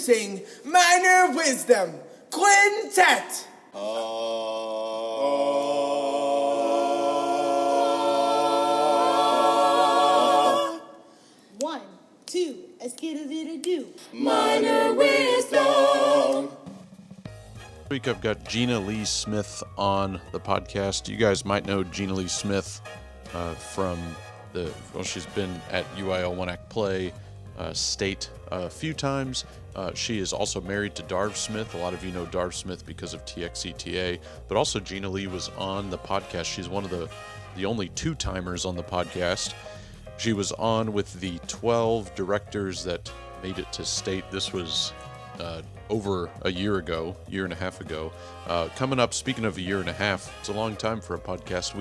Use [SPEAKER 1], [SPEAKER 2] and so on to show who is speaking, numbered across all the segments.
[SPEAKER 1] Introducing Minor Wisdom Quintet.
[SPEAKER 2] 1, 2, a skidda-didda-doo.
[SPEAKER 1] Minor Wisdom.
[SPEAKER 3] This week I've got Gena Lea Smith on the podcast. You guys might know Gena Lea Smith from she's been at UIL One Act Play State a few times. She is also married to Darv Smith. A lot of you know Darv Smith because of TXETA, but also Gena Lea was on the podcast. She's one of the only two-timers on the podcast. She was on with the 12 directors that made it to state. This was over a year and a half ago. Coming up, speaking of a year and a half, it's a long time for a podcast.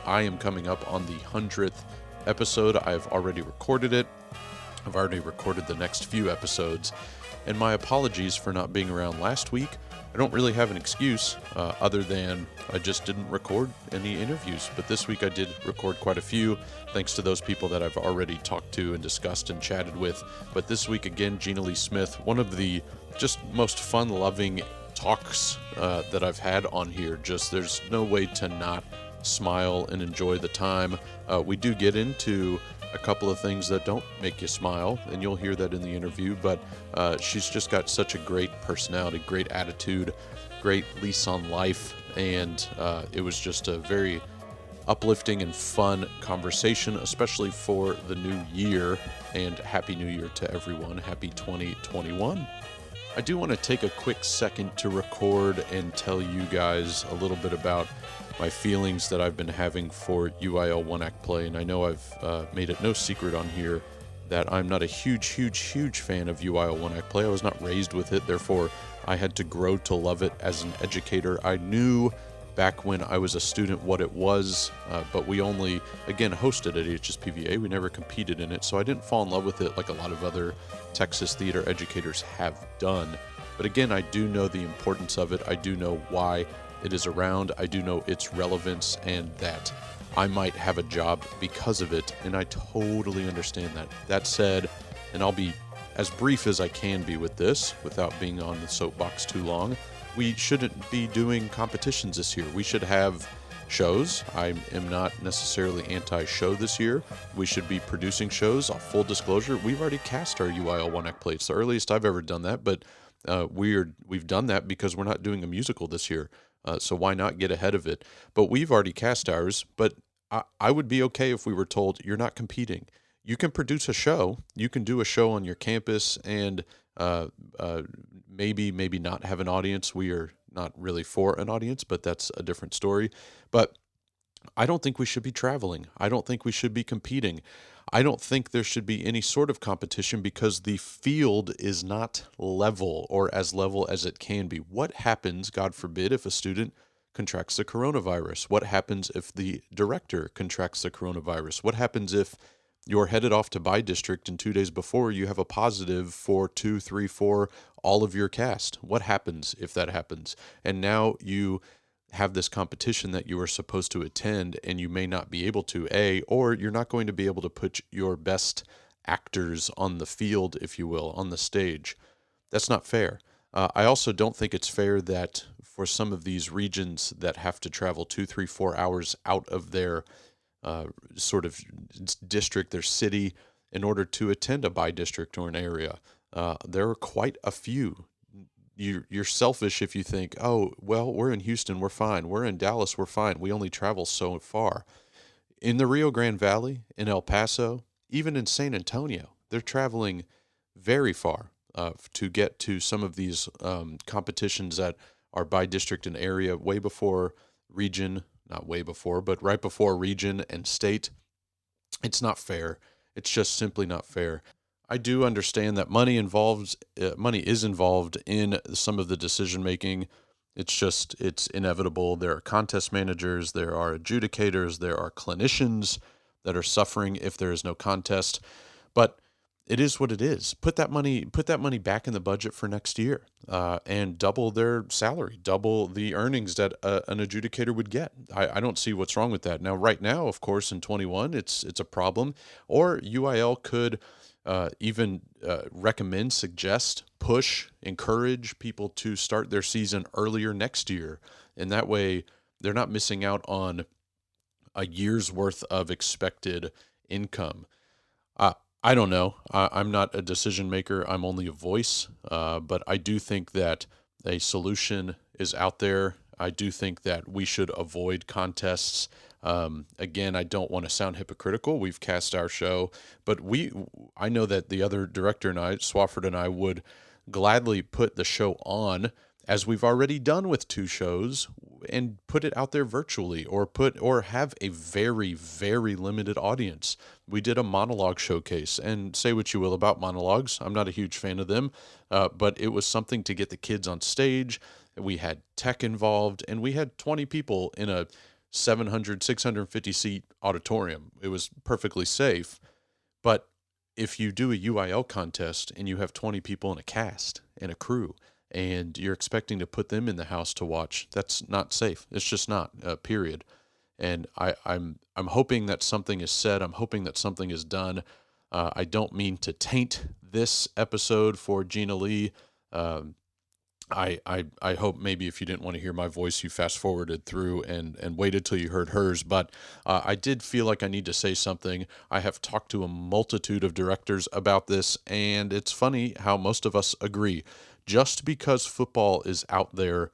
[SPEAKER 3] I am coming up on the 100th episode. I've already recorded it. I've already recorded the next few episodes. And my apologies for not being around last week. I don't really have an excuse other than I just didn't record any interviews. But this week I did record quite a few, thanks to those people that I've already talked to and discussed and chatted with. But this week, again, Gena Lea Smith, one of the just most fun-loving talks that I've had on here. Just there's no way to not smile and enjoy the time. We do get into a couple of things that don't make you smile, and you'll hear that in the interview, but she's just got such a great personality, great attitude, great lease on life, and it was just a very uplifting and fun conversation, especially for the new year, and Happy New Year to everyone. Happy 2021. I do want to take a quick second to record and tell you guys a little bit about my feelings that I've been having for UIL One Act Play, and I know I've made it no secret on here that I'm not a huge fan of UIL One Act Play. I was not raised with it, therefore I had to grow to love it as an educator. I knew back when I was a student what it was, but we only, again, hosted at HSPVA. We never competed in it, so I didn't fall in love with it like a lot of other Texas theater educators have done. But again, I do know the importance of it. I do know why it is around. I do know its relevance and that I might have a job because of it, and I totally understand that. That said, and I'll be as brief as I can be with this without being on the soapbox too long, we shouldn't be doing competitions this year. We should have shows. I am not necessarily anti-show this year. We should be producing shows. Full disclosure, we've already cast our UIL One Act Play. It's the earliest I've ever done that, but we've done that because we're not doing a musical this year. So why not get ahead of it? But we've already cast ours, but I would be okay if we were told you're not competing. You can produce a show. You can do a show on your campus and maybe not have an audience. We are not really for an audience, but that's a different story. But I don't think we should be traveling. I don't think we should be competing. I don't think there should be any sort of competition because the field is not level or as level as it can be. What happens, God forbid, if a student contracts the coronavirus? What happens if the director contracts the coronavirus? What happens if you're headed off to By District and 2 days before you have a positive for 2, 3, 4, all of your cast? What happens if that happens? And now you have this competition that you are supposed to attend and you may not be able to, or you're not going to be able to put your best actors on the field, if you will, on the stage. That's not fair. I also don't think it's fair that for some of these regions that have to travel 2, 3, 4 hours out of their sort of district, their city, in order to attend a by district or an area. There are quite a few. You're selfish if you think, oh, well, we're in Houston, we're fine. We're in Dallas, we're fine. We only travel so far. In the Rio Grande Valley, in El Paso, even in San Antonio, they're traveling very far to get to some of these competitions that are by district and area way before region, not way before, but right before region and state. It's not fair. It's just simply not fair. I do understand that money is involved in some of the decision making. It's inevitable. There are contest managers, there are adjudicators, there are clinicians that are suffering if there is no contest. But it is what it is. Put that money back in the budget for next year, and double their salary, double the earnings that an adjudicator would get. I don't see what's wrong with that. Now, right now, of course, in 21, it's a problem. Or UIL could even recommend, suggest, push, encourage people to start their season earlier next year. And that way they're not missing out on a year's worth of expected income. Uh, I don't know. I'm not a decision maker. I'm only a voice. But I do think that a solution is out there. I do think that we should avoid contests. Again, I don't want to sound hypocritical. We've cast our show, but I know that the other director and I, Swafford and I, would gladly put the show on, as we've already done with 2 shows, and put it out there virtually, or have a very, very limited audience. We did a monologue showcase, and say what you will about monologues, I'm not a huge fan of them, but it was something to get the kids on stage. We had tech involved, and we had 20 people in a 650 seat auditorium. It was perfectly safe. But if you do a UIL contest and you have 20 people in a cast and a crew, and you're expecting to put them in the house to watch, that's not safe. It's just not, period. And I'm hoping that something is said. I'm hoping that something is done. I don't mean to taint this episode for Gena Lea. I hope maybe if you didn't want to hear my voice, you fast forwarded through and waited till you heard hers. But I did feel like I need to say something. I have talked to a multitude of directors about this, and it's funny how most of us agree. Just because football is out there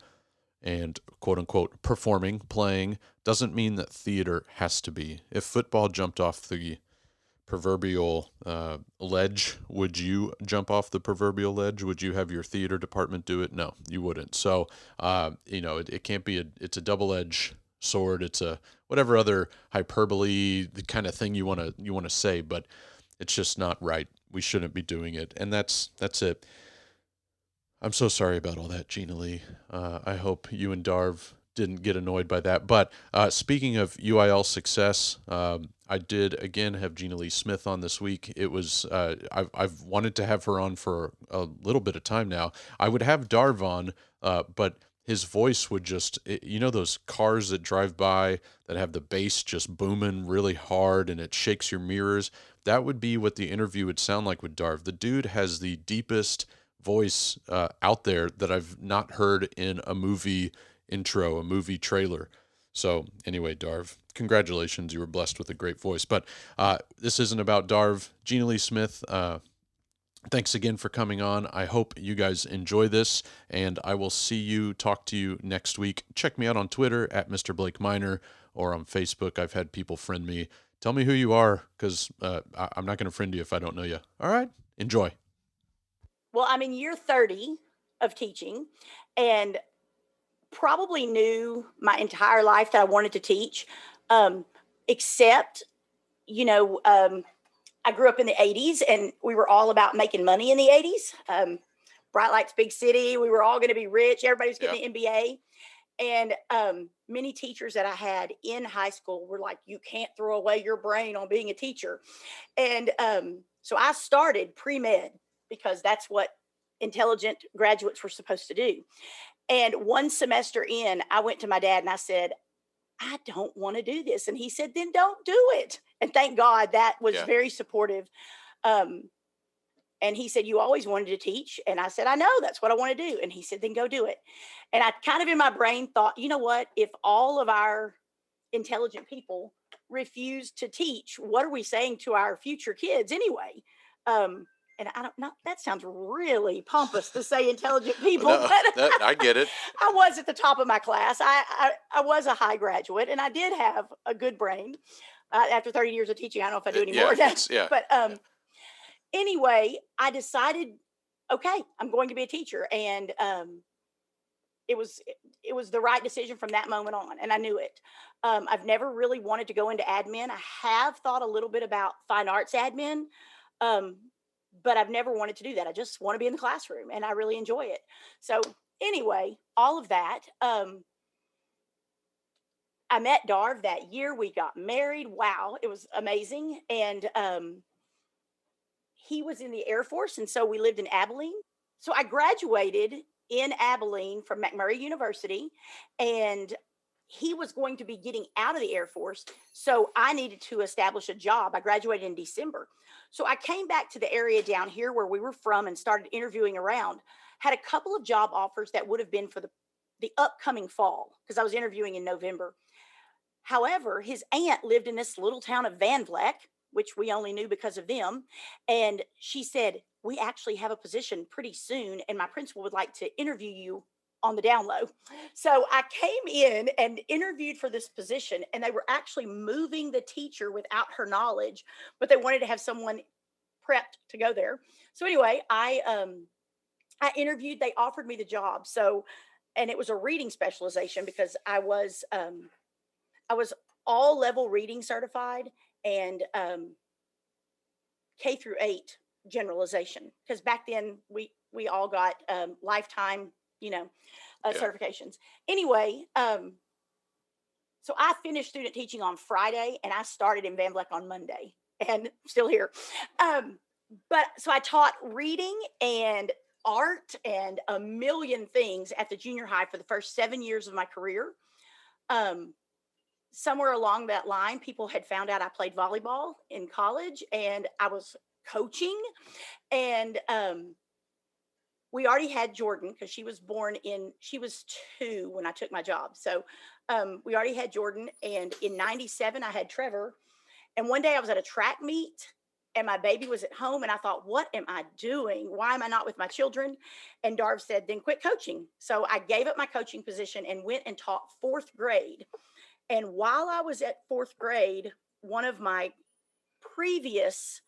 [SPEAKER 3] and quote unquote performing, playing, doesn't mean that theater has to be. If football jumped off the proverbial ledge, would you jump off the proverbial ledge? Would you have your theater department do it? No, you wouldn't. So, it can't be it's a double-edged sword. It's a whatever other hyperbole, the kind of thing you want to say, but it's just not right. We shouldn't be doing it. And that's it. I'm so sorry about all that, Gena Lea. I hope you and Darv didn't get annoyed by that. But speaking of UIL success, I did again have Gena Lea Smith on this week. It was I've wanted to have her on for a little bit of time now. I would have Darv on, but his voice would just, those cars that drive by that have the bass just booming really hard and it shakes your mirrors. That would be what the interview would sound like with Darv. The dude has the deepest voice out there that I've not heard in a movie intro, a movie trailer. So anyway, Darv, congratulations. You were blessed with a great voice. But this isn't about Darv. Gena Lea Smith, thanks again for coming on. I hope you guys enjoy this, and I will talk to you next week. Check me out on Twitter at Mr. Blake Minor, or on Facebook. I've had people friend me. Tell me who you are, because I'm not going to friend you if I don't know you. All right? Enjoy.
[SPEAKER 4] Well, I'm in year 30 of teaching, and probably knew my entire life that I wanted to teach, except, I grew up in the 80s, and we were all about making money in the 80s. Bright Lights, Big City. We were all going to be rich. Everybody was getting an MBA. And many teachers that I had in high school were like, you can't throw away your brain on being a teacher. And so I started pre-med, because that's what intelligent graduates were supposed to do. And one semester in, I went to my dad and I said, I don't want to do this. And he said, then don't do it. And thank God that was very supportive. And he said, you always wanted to teach. And I said, I know, that's what I want to do. And he said, then go do it. And I kind of in my brain thought, you know what, if all of our intelligent people refuse to teach, what are we saying to our future kids anyway? And I don't know, that sounds really pompous to say intelligent people,
[SPEAKER 3] No,
[SPEAKER 4] but
[SPEAKER 3] I get it.
[SPEAKER 4] I was at the top of my class. I was a high graduate, and I did have a good brain. After 30 years of teaching, I don't know if I do anymore. But anyway, I decided, okay, I'm going to be a teacher. And it was the right decision from that moment on, and I knew it. I've never really wanted to go into admin. I have thought a little bit about fine arts admin, but I've never wanted to do that. I just want to be in the classroom, and I really enjoy it. So anyway, all of that. I met Darv that year. We got married. Wow, it was amazing. And he was in the Air Force, and so we lived in Abilene. So I graduated in Abilene from McMurray University, and he was going to be getting out of the Air Force. So I needed to establish a job. I graduated in December. So I came back to the area down here where we were from and started interviewing around. Had a couple of job offers that would have been for the upcoming fall because I was interviewing in November. However, his aunt lived in this little town of Van Vleck, which we only knew because of them. And she said, we actually have a position pretty soon, and my principal would like to interview you on the down low. So I came in and interviewed for this position, and they were actually moving the teacher without her knowledge, but they wanted to have someone prepped to go there. So anyway, I interviewed, they offered me the job. So, and it was a reading specialization because I was all level reading certified and K through 8 generalization because back then we all got lifetime, you know,
[SPEAKER 3] Yeah.
[SPEAKER 4] certifications. Anyway, so I finished student teaching on Friday and I started in Van Vleck on Monday and still here. But so I taught reading and art and a million things at the junior high for the first 7 years of my career. Um, Somewhere along that line, people had found out I played volleyball in college and I was coaching. And we already had Jordan because she was 2 when I took my job. So we already had Jordan. And in 97, I had Trevor. And one day I was at a track meet and my baby was at home. And I thought, what am I doing? Why am I not with my children? And Darv said, then quit coaching. So I gave up my coaching position and went and taught 4th grade. And while I was at 4th grade, one of my previous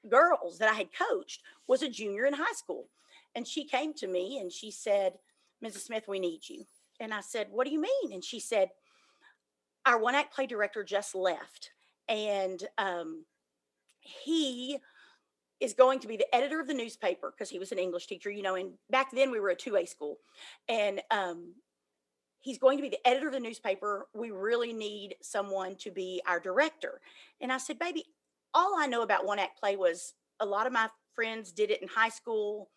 [SPEAKER 4] girls that I had coached was a junior in high school. And she came to me and she said, Mrs. Smith, we need you. And I said, what do you mean? And she said, our one act play director just left. And he is going to be the editor of the newspaper because he was an English teacher, you know, and back then we were a 2A school. And he's going to be the editor of the newspaper. We really need someone to be our director. And I said, baby, all I know about one act play was a lot of my friends did it in high school.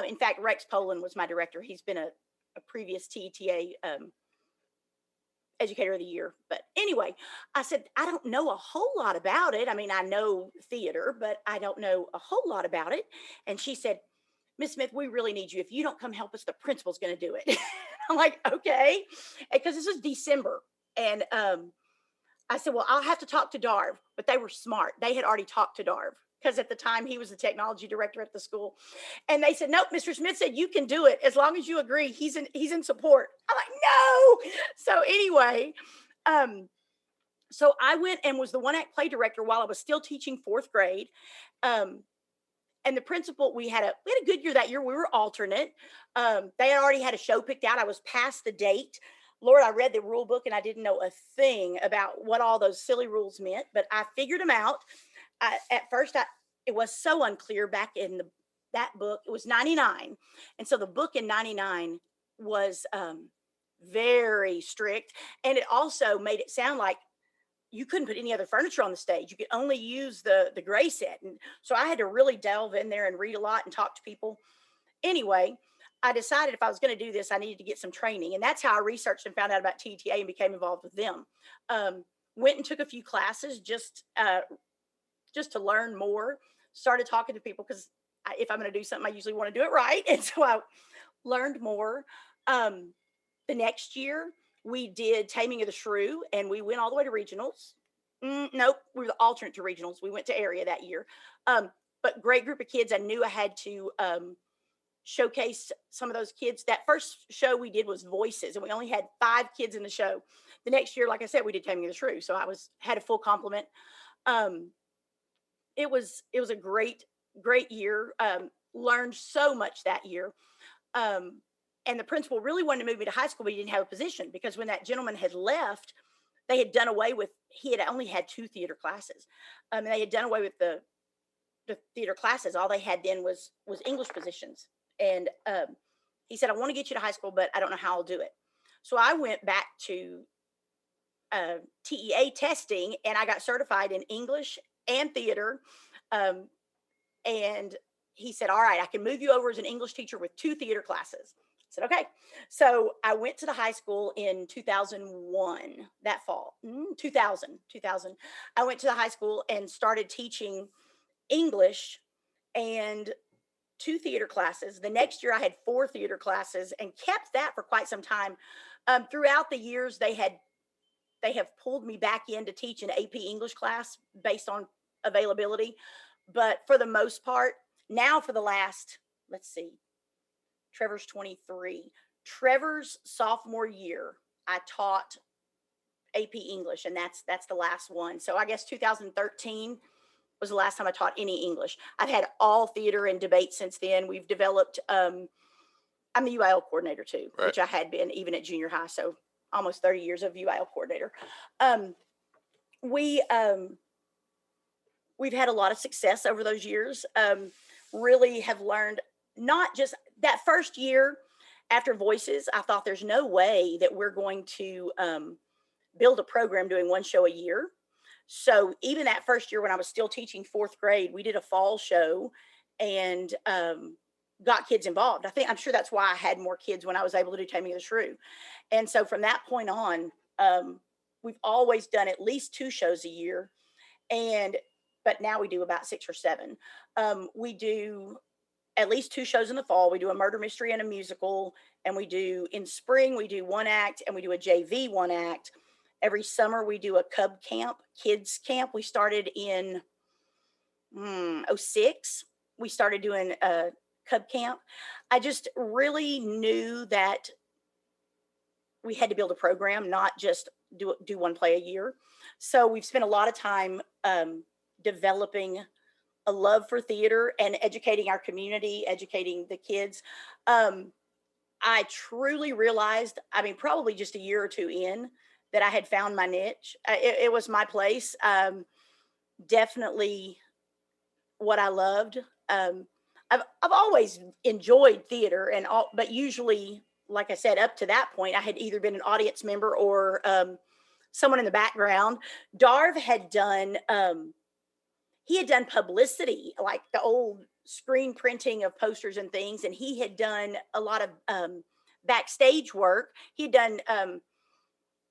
[SPEAKER 4] In fact, Rex Poland was my director. He's been a previous TETA educator of the year. But anyway, I said, I don't know a whole lot about it. I mean, I know theater, but I don't know a whole lot about it. And she said, Miss Smith, we really need you. If you don't come help us, the principal's going to do it. I'm like, okay. Because this was December. And I said, well, I'll have to talk to Darv. But they were smart. They had already talked to Darv because at the time he was the technology director at the school. And they said, nope, Mr. Smith said, you can do it as long as you agree. He's in support. I'm like, no. So anyway, so I went and was the one act play director while I was still teaching 4th grade. And the principal, we had a good year that year. We were alternate. They had already had a show picked out. I was past the date. Lord, I read the rule book and I didn't know a thing about what all those silly rules meant, but I figured them out. At first, it was so unclear back in that book. It was 99. And so the book in 99 was very strict. And it also made it sound like you couldn't put any other furniture on the stage. You could only use the gray set. And so I had to really delve in there and read a lot and talk to people. Anyway, I decided if I was going to do this, I needed to get some training. And that's how I researched and found out about TTA and became involved with them. Went and took a few classes just to learn more. Started talking to people because if I'm going to do something, I usually want to do it right. And so I learned more. The next year, we did Taming of the Shrew, and we went all the way to regionals. Nope, we were the alternate to regionals. We went to area that year. But great group of kids. I knew I had to showcase some of those kids. That first show we did was voices, and we only had 5 kids in the show. The next year, like I said, we did Taming of the Shrew, so I had a full complement. It was a great year. Learned so much that year. And the principal really wanted to move me to high school, but he didn't have a position because when that gentleman had left, they had done away with, he had only had 2 theater classes. And they had done away with the theater classes. All they had then was English positions. And he said, I want to get you to high school, but I don't know how I'll do it. So I went back to TEA testing and I got certified in English and theater. And he said, all right, I can move you over as an English teacher with 2 theater classes. said, okay. So I went to the high school in 2001, that fall, 2000. I went to the high school and started teaching English and 2 theater classes. The next year I had 4 theater classes and kept that for quite some time. Throughout the years, they have pulled me back in to teach an AP English class based on availability. But for the most part, now for the last, let's see, Trevor's 23. Trevor's sophomore year, I taught AP English, and that's the last one. So I guess 2013 was the last time I taught any English. I've had all theater and debate since then. We've developed, I'm the UIL coordinator too,
[SPEAKER 3] Right.
[SPEAKER 4] which I had been even at junior high. So almost 30 years of UIL coordinator. Um, we, we've had a lot of success over those years. Really have learned not just that first year after Voices, I thought there's no way that we're going to build a program doing one show a year. So even that first year when I was still teaching 4th grade, we did a fall show and got kids involved. I'm sure that's why I had more kids when I was able to do Taming of the Shrew. And so from that point on, we've always done at least 2 shows a year. But now we do about 6 or 7. We do at least 2 shows in the fall. We do a murder mystery and a musical. And we do in spring, we do 1 act and we do a JV 1 act. Every summer we do a Cub camp, kids camp. We started in 06. We started doing a Cub camp. I just really knew that we had to build a program, not just do 1 play a year. So we've spent a lot of time developing a love for theater and educating our community, educating the kids. I truly realized, probably just a year or 2 in, that I had found my niche. It was my place. Definitely what I loved. I've always enjoyed theater and all, but usually, like I said, up to that point, I had either been an audience member or someone in the background. Darv had done. He had done publicity, like the old screen printing of posters and things, and he had done a lot of backstage work. He had done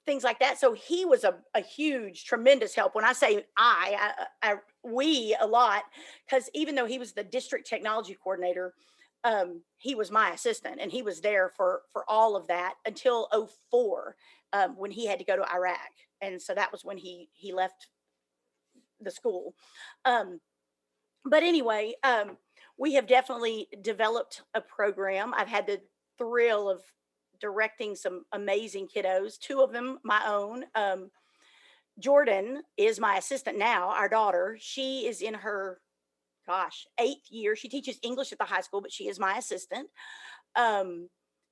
[SPEAKER 4] things like that. So he was a huge, tremendous help. When I say we a lot, because even though he was the district technology coordinator, he was my assistant, and he was there for all of that until 04, when he had to go to Iraq, and so that was when he left the school. But anyway, we have definitely developed a program. I've had the thrill of directing some amazing kiddos, 2 of them my own. Jordan is my assistant now, our daughter. She is in her 8th year. She teaches English at the high school, but she is my assistant.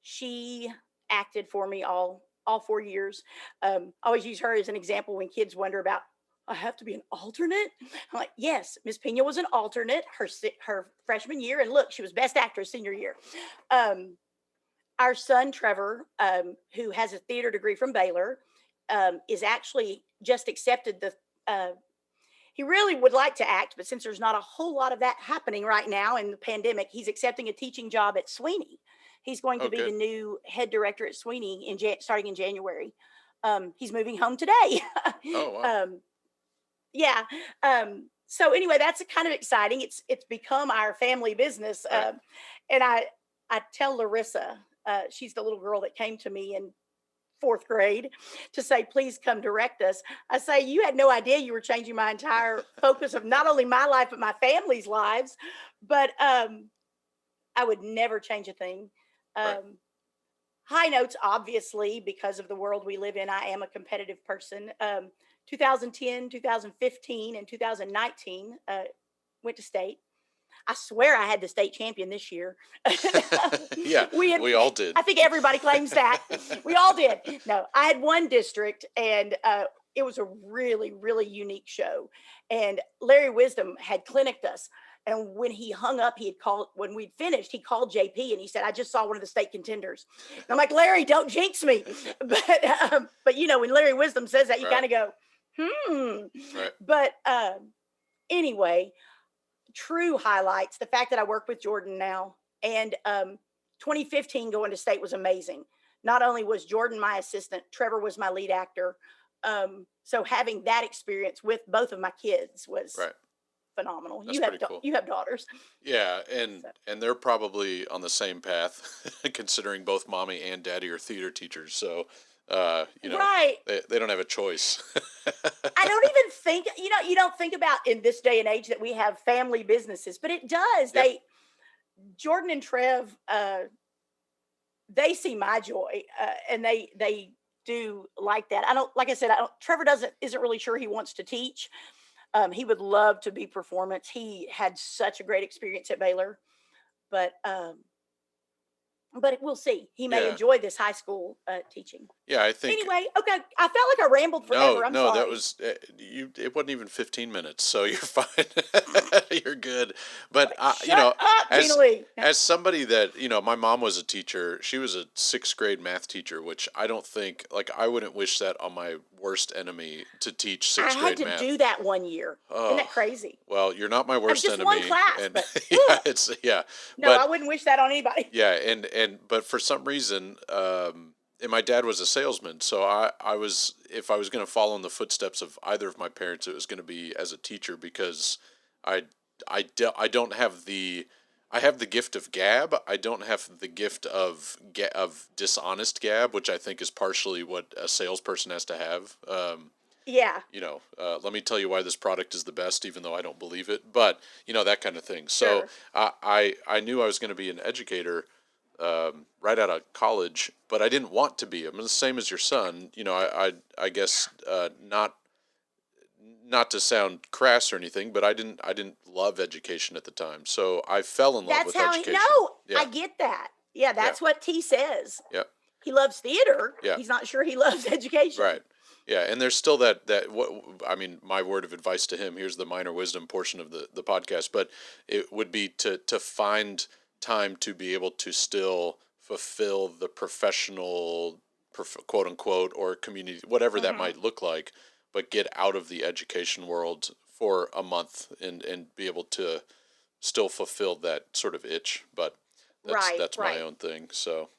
[SPEAKER 4] She acted for me all 4 years. I always use her as an example when kids wonder about, I have to be an alternate. I'm like, yes, Miss Pena was an alternate her freshman year, and look, she was best actress senior year. Our son Trevor, who has a theater degree from Baylor, is actually just accepted he really would like to act, but since there's not a whole lot of that happening right now in the pandemic, he's accepting a teaching job at Sweeney. He's going to be the new head director at Sweeney starting in January. He's moving home today.
[SPEAKER 3] Oh, wow.
[SPEAKER 4] Yeah. So anyway, that's kind of exciting. It's become our family business.
[SPEAKER 3] Right.
[SPEAKER 4] And I tell Larissa, she's the little girl that came to me in 4th grade to say, please come direct us. I say, you had no idea you were changing my entire focus of not only my life, but my family's lives. But I would never change a thing.
[SPEAKER 3] Right.
[SPEAKER 4] High notes, obviously, because of the world we live in. I am a competitive person. 2010, 2015, and 2019 went to state. I swear I had the state champion this year.
[SPEAKER 3] Yeah, we all did.
[SPEAKER 4] I think everybody claims that. We all did. No, I had 1 district, and it was a really, really unique show. And Larry Wisdom had clinicked us. And when he hung up, when we'd finished, he called JP and he said, I just saw one of the state contenders. And I'm like, Larry, don't jinx me. But when Larry Wisdom says that, you kind of go,
[SPEAKER 3] Right.
[SPEAKER 4] But anyway, true highlights, the fact that I work with Jordan now, and 2015 going to state was amazing. Not only was Jordan my assistant, Trevor was my lead actor. So having that experience with both of my kids was
[SPEAKER 3] Right.
[SPEAKER 4] phenomenal.
[SPEAKER 3] That's pretty cool.
[SPEAKER 4] You have daughters.
[SPEAKER 3] Yeah, and they're probably on the same path, considering both mommy and daddy are theater teachers. So,
[SPEAKER 4] Right.
[SPEAKER 3] they don't have a choice.
[SPEAKER 4] I don't even think, you don't think about in this day and age that we have family businesses, but it does.
[SPEAKER 3] Yeah.
[SPEAKER 4] Jordan and Trev, they see my joy, and they do like that. Like I said, Trevor isn't really sure he wants to teach. He would love to be performance. He had such a great experience at Baylor, but we'll see. He may enjoy this high school teaching.
[SPEAKER 3] Yeah, I think.
[SPEAKER 4] Anyway, okay. I felt like I rambled forever. I'm sorry.
[SPEAKER 3] That was you. It wasn't even 15 minutes, so you're fine. You're good. But as somebody that my mom was a teacher. She was a 6th grade math teacher, which I don't think I wouldn't wish that on my worst enemy to teach 6th grade math.
[SPEAKER 4] I had to do that one year.
[SPEAKER 3] Oh,
[SPEAKER 4] isn't that crazy?
[SPEAKER 3] Well, you're not my worst enemy.
[SPEAKER 4] Just one class,
[SPEAKER 3] and,
[SPEAKER 4] but No,
[SPEAKER 3] but,
[SPEAKER 4] I wouldn't wish that on anybody.
[SPEAKER 3] Yeah, but for some reason, and my dad was a salesman, so I was, if I was going to follow in the footsteps of either of my parents, it was going to be as a teacher, because I don't have I have the gift of gab. I don't have the gift of dishonest gab, which I think is partially what a salesperson has to have.
[SPEAKER 4] Yeah.
[SPEAKER 3] Let me tell you why this product is the best, even though I don't believe it. But that kind of thing. So
[SPEAKER 4] Sure.
[SPEAKER 3] I knew I was going to be an educator right out of college, but I didn't want to be. I'm the same as your son. I guess not to sound crass or anything, but I didn't love education at the time. So I fell in love with education.
[SPEAKER 4] I get that. Yeah, that's what T says.
[SPEAKER 3] Yeah.
[SPEAKER 4] He loves theater.
[SPEAKER 3] Yeah.
[SPEAKER 4] He's not sure he loves education.
[SPEAKER 3] Right. Yeah, and there's still my word of advice to him, here's the minor wisdom portion of the podcast, but it would be to find time to be able to still fulfill the professional, quote unquote, or community, whatever that might look like, but get out of the education world for a month and be able to still fulfill that sort of itch. But that's my own thing. So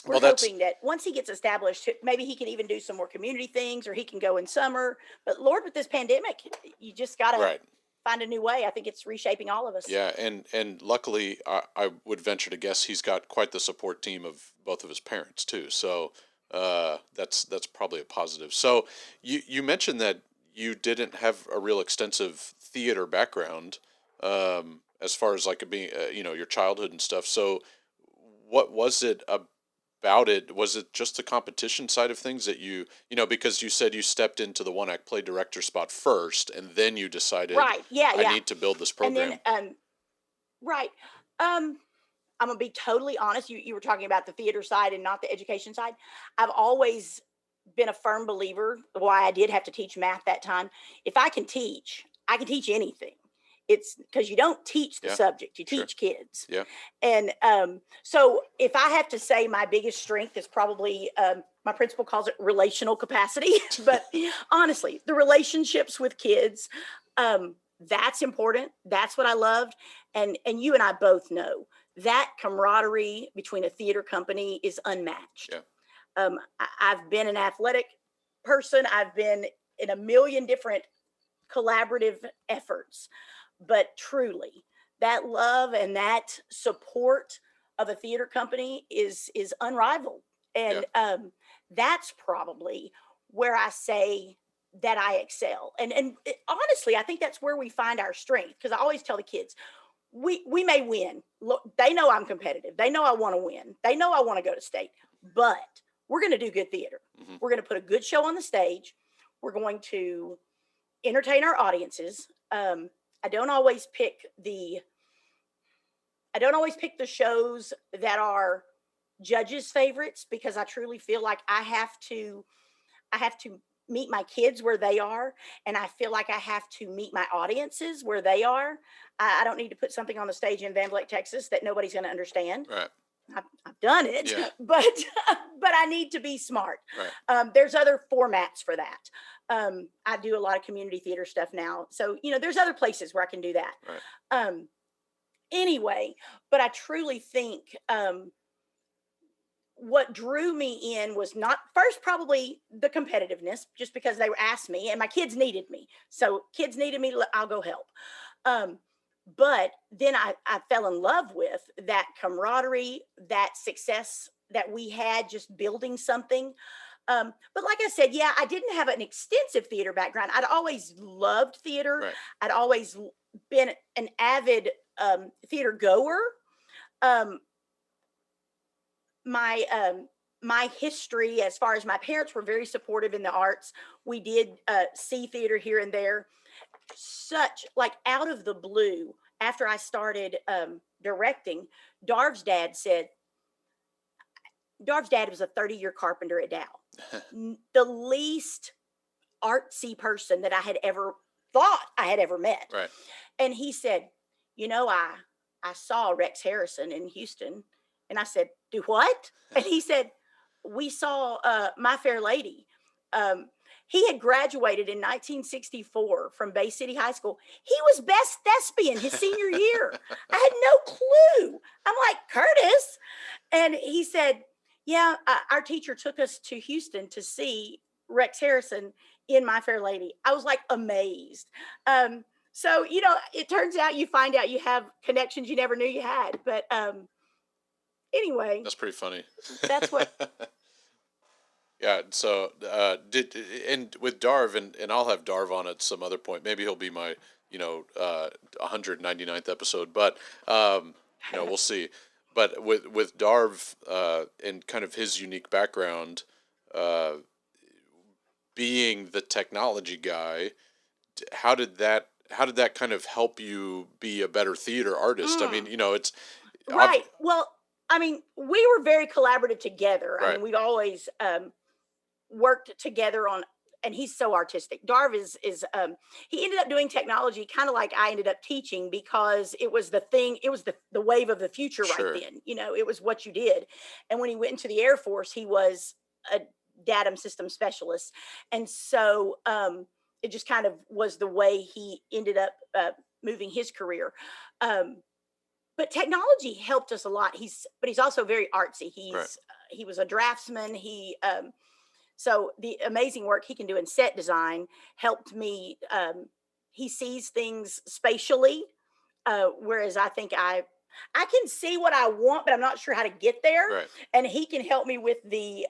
[SPEAKER 4] we're hoping that once he gets established, maybe he can even do some more community things, or he can go in summer. But Lord, with this pandemic, you just got to find a new way. I think it's reshaping all of us.
[SPEAKER 3] Yeah, and luckily, I would venture to guess he's got quite the support team of both of his parents too. So that's probably a positive. So you mentioned that you didn't have a real extensive theater background, as far as like being your childhood and stuff. So what was it about it? Was it just the competition side of things that because you said you stepped into the one act play director spot first, and then you decided, I need to build this program.
[SPEAKER 4] And then, I'm gonna be totally honest. You were talking about the theater side and not the education side. I've always been a firm believer. Why I did have to teach math that time. If I can teach anything. It's because you don't teach the subject, you teach kids.
[SPEAKER 3] Yeah.
[SPEAKER 4] And so if I have to say my biggest strength is probably, my principal calls it relational capacity, but honestly, the relationships with kids, that's important. That's what I loved. And you and I both know that camaraderie between a theater company is unmatched.
[SPEAKER 3] Yeah.
[SPEAKER 4] I've been an athletic person. I've been in a million different collaborative efforts. But truly, that love and that support of a theater company is unrivaled. And that's probably where I say that I excel. And honestly, I think that's where we find our strength. Because I always tell the kids, we may win. Look, they know I'm competitive. They know I want to win. They know I want to go to state. But we're going to do good theater. Mm-hmm. We're going to put a good show on the stage. We're going to entertain our audiences. I don't always pick the shows that are judges' favorites, because I truly feel like I have to meet my kids where they are, and I feel like I have to meet my audiences where they are. I don't need to put something on the stage in Van Vleck, Texas that nobody's going to understand.
[SPEAKER 3] Right.
[SPEAKER 4] I've done it, but I need to be smart.
[SPEAKER 3] Right.
[SPEAKER 4] There's other formats for that. I do a lot of community theater stuff now. So, there's other places where I can do that.
[SPEAKER 3] Right.
[SPEAKER 4] anyway, but I truly think what drew me in was not first probably the competitiveness, just because they were asked me and my kids needed me. So kids needed me, I'll go help. Um, but then I fell in love with that camaraderie, that success that we had just building something. But like I said, yeah, I didn't have an extensive theater background. I'd always loved theater.
[SPEAKER 3] Right.
[SPEAKER 4] I'd always been an avid theater goer. Um, my history, as far as my parents were very supportive in the arts, we did see theater here and there. Such like out of the blue, after I started directing, Darv's dad said, Darv's dad was a 30-year carpenter at Dow. The least artsy person that I had ever thought I had ever met.
[SPEAKER 3] Right.
[SPEAKER 4] And he said, you know, I saw Rex Harrison in Houston. And I said, do what? And he said, we saw My Fair Lady. He had graduated in 1964 from Bay City High School. He was best thespian his senior year. I had no clue. I'm like, Curtis. And he said, yeah, our teacher took us to Houston to see Rex Harrison in My Fair Lady. I was like amazed. So, you know, it turns out you find out you have connections you never knew you had. But anyway,
[SPEAKER 3] That's pretty funny.
[SPEAKER 4] that's what.
[SPEAKER 3] Yeah. So and with Darv, and I'll have Darv on at some other point. Maybe he'll be my 199th episode, but we'll see. But with Darv and kind of his unique background, being the technology guy, how did that kind of help you be a better theater artist? I mean, it's
[SPEAKER 4] Right. Well, I mean, we were very collaborative together. I
[SPEAKER 3] Right.
[SPEAKER 4] mean, we've always worked together on, and he's so artistic. Darv is he ended up doing technology kind of like I ended up teaching, because it was the thing, it was the wave of the future
[SPEAKER 3] Sure.
[SPEAKER 4] right then. It was what you did. And when he went into the Air Force, he was a datum system specialist. And so it just kind of was the way he ended up moving his career. But technology helped us a lot. But he's also very artsy.
[SPEAKER 3] Right.
[SPEAKER 4] He was a draftsman. So the amazing work he can do in set design helped me. He sees things spatially, whereas I think I can see what I want, but I'm not sure how to get there.
[SPEAKER 3] Right.
[SPEAKER 4] And he can help me with the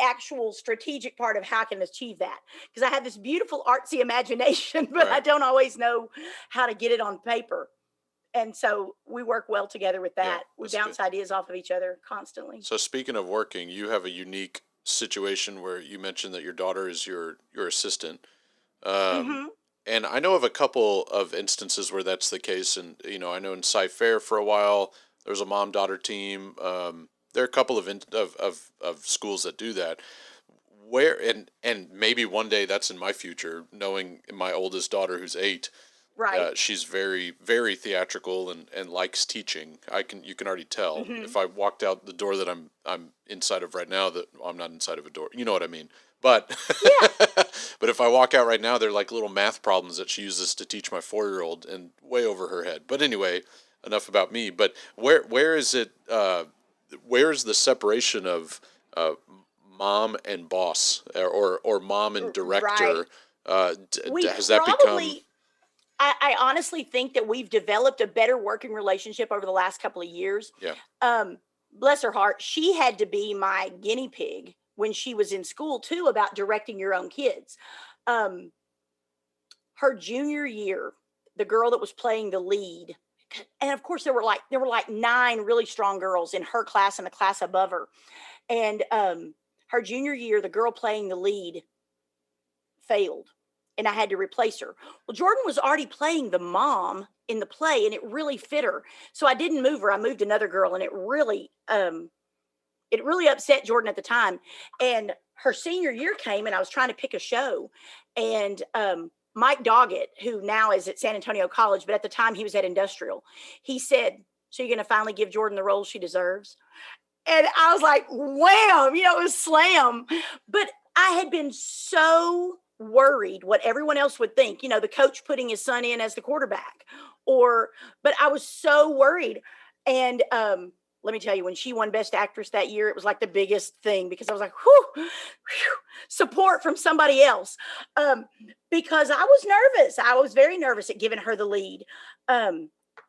[SPEAKER 4] actual strategic part of how I can achieve that. Because I have this beautiful artsy imagination, but I
[SPEAKER 3] Right.
[SPEAKER 4] don't always know how to get it on paper. And so we work well together with that.
[SPEAKER 3] Yeah,
[SPEAKER 4] We
[SPEAKER 3] that's
[SPEAKER 4] bounce
[SPEAKER 3] good.
[SPEAKER 4] ideas off of each other constantly.
[SPEAKER 3] So speaking of working, you have a unique situation where you mentioned that your daughter is your assistant.
[SPEAKER 4] Hmm.
[SPEAKER 3] And I know of a couple of instances where that's the case. And, I know in Sci-Fair for a while, there was a mom-daughter team. There are a couple of schools that do that. Where, and maybe one day that's in my future, knowing my oldest daughter who's 8,
[SPEAKER 4] Right.
[SPEAKER 3] she's very, very theatrical and likes teaching. You can already tell
[SPEAKER 4] Hmm.
[SPEAKER 3] if I walked out the door that I'm inside of right now, that I'm not inside of a door. You know what I mean? But
[SPEAKER 4] Yeah.
[SPEAKER 3] but if I walk out right now, they're like little math problems that she uses to teach my 4-year-old, and way over her head. But anyway, enough about me. But where is it? Where is the separation of mom and boss, or mom and director?
[SPEAKER 4] We
[SPEAKER 3] Has that become?
[SPEAKER 4] probably, I honestly think that we've developed a better working relationship over the last couple of years.
[SPEAKER 3] Yeah.
[SPEAKER 4] Bless her heart, she had to be my guinea pig when she was in school too, about directing your own kids. Her junior year, the girl that was playing the lead, and of course there were like 9 really strong girls in her class and a class above her. And her junior year, the girl playing the lead failed, and I had to replace her. Well, Jordan was already playing the mom in the play, and it really fit her. So I didn't move her. I moved another girl, and it really upset Jordan at the time. And her senior year came, and I was trying to pick a show, and Mike Doggett, who now is at San Antonio College, but at the time he was at Industrial, he said, "So you're going to finally give Jordan the role she deserves?" And I was like, wham, it was slam. But I had been so worried what everyone else would think, the coach putting his son in as the quarterback. but I was so worried. And let me tell you, when she won Best Actress that year, it was like the biggest thing because I was like, whew, support from somebody else. Because I was nervous. I was very nervous at giving her the lead.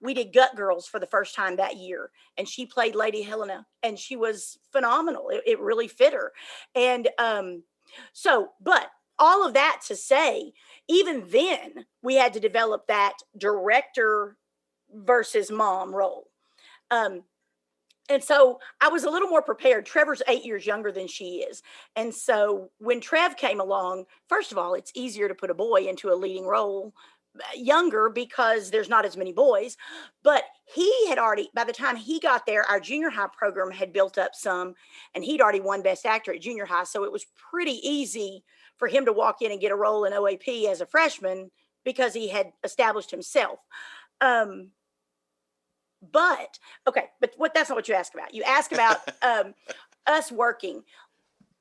[SPEAKER 4] We did Gut Girls for the first time that year, and she played Lady Helena, and she was phenomenal. It really fit her. And but all of that to say, even then, we had to develop that director versus mom role. And so I was a little more prepared. Trevor's 8 years younger than she is. And so when Trev came along, first of all, it's easier to put a boy into a leading role younger because there's not as many boys. But he had already, by the time he got there, our junior high program had built up some, and he'd already won Best Actor at junior high. So it was pretty easy for him to walk in and get a role in OAP as a freshman because he had established himself. But that's not what you asked about. You asked about us working.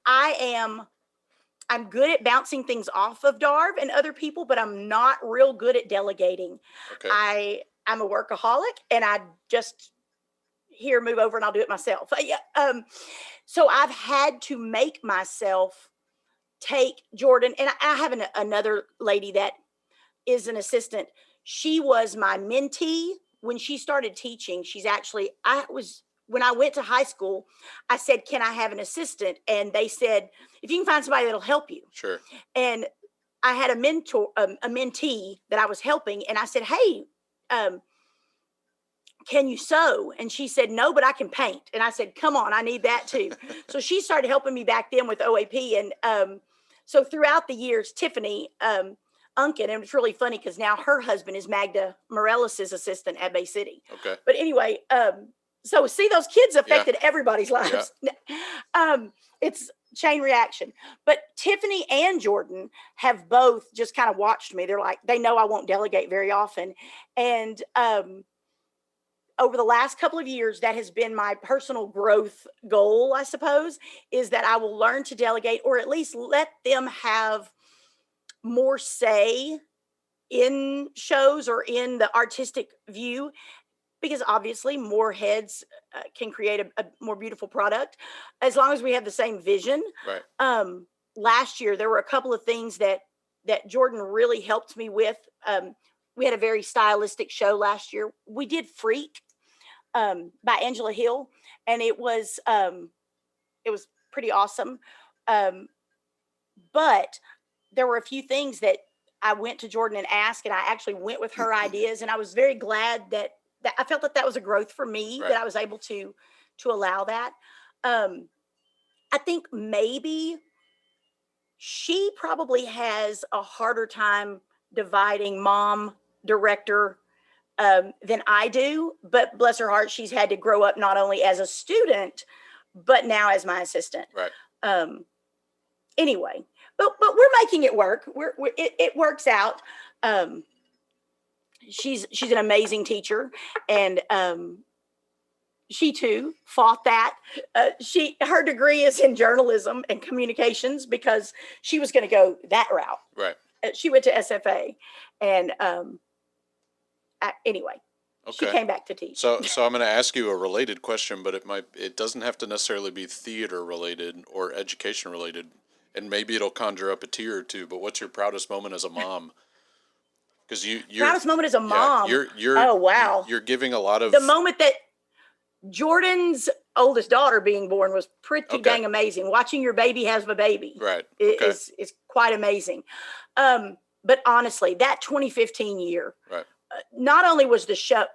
[SPEAKER 4] I'm good at bouncing things off of Darv and other people, but I'm not real good at delegating.
[SPEAKER 3] Okay.
[SPEAKER 4] I'm a workaholic, and I just move over and I'll do it myself. So I've had to make myself take Jordan, and I have another lady that is an assistant. She was my mentee when she started teaching. When I went to high school, I said, can I have an assistant? And they said, if you can find somebody that'll help you.
[SPEAKER 3] Sure.
[SPEAKER 4] And I had a mentee that I was helping. And I said, hey, can you sew? And she said, no, but I can paint. And I said, come on, I need that too. So she started helping me back then with OAP. And so throughout the years, Tiffany, Unkin, and it's really funny because now her husband is Magda Morellis's assistant at Bay City.
[SPEAKER 3] Okay.
[SPEAKER 4] But anyway, so see, those kids affected everybody's lives. Yeah. It's chain reaction. But Tiffany and Jordan have both just kind of watched me. They're like, they know I won't delegate very often. And over the last couple of years, that has been my personal growth goal, I suppose, is that I will learn to delegate, or at least let them have more say in shows or in the artistic view, because obviously more heads can create a more beautiful product as long as we have the same vision.
[SPEAKER 3] Right.
[SPEAKER 4] Last year, there were a couple of things that Jordan really helped me with. We had a very stylistic show last year. We did Freak by Angela Hill, and it was pretty awesome. But there were a few things that I went to Jordan and asked, and I actually went with her ideas. And I was very glad that I felt that was a growth for me, that I was able to allow that. I think maybe she probably has a harder time dividing mom, director, than I do. But bless her heart, she's had to grow up not only as a student, but now as my assistant.
[SPEAKER 3] Right.
[SPEAKER 4] Anyway. But we're making it work. It works out. She's an amazing teacher, and she too fought that. Her degree is in journalism and communications because she was going to go that route.
[SPEAKER 3] Right.
[SPEAKER 4] She went to SFA, and anyway, she came back to teach.
[SPEAKER 3] So I'm going to ask you a related question, but it doesn't have to necessarily be theater related or education related. And maybe it'll conjure up a tear or two. But what's your proudest moment as a mom? Because
[SPEAKER 4] proudest moment as a mom.
[SPEAKER 3] You're
[SPEAKER 4] oh wow.
[SPEAKER 3] You're giving a lot of
[SPEAKER 4] the moment that Jordan's oldest daughter being born was pretty dang amazing. Watching your baby has a baby,
[SPEAKER 3] right?
[SPEAKER 4] Is quite amazing. But honestly, that 2015 year,
[SPEAKER 3] right?
[SPEAKER 4] Not only was the show,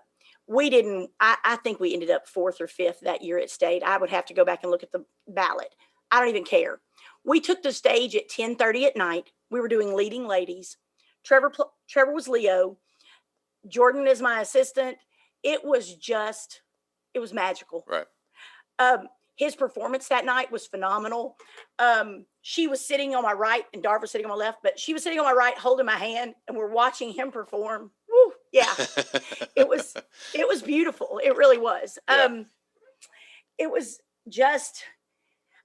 [SPEAKER 4] I think we ended up 4th or 5th that year at state. I would have to go back and look at the ballot. I don't even care. We took the stage at 10:30 at night. We were doing leading ladies. Trevor was Leo. Jordan is my assistant. It was magical.
[SPEAKER 3] Right.
[SPEAKER 4] His performance that night was phenomenal. She was sitting on my right and Darv was sitting on my left, but she was sitting on my right holding my hand, and we're watching him perform. Woo, yeah. It was beautiful. It really was.
[SPEAKER 3] Yeah.
[SPEAKER 4] It was just,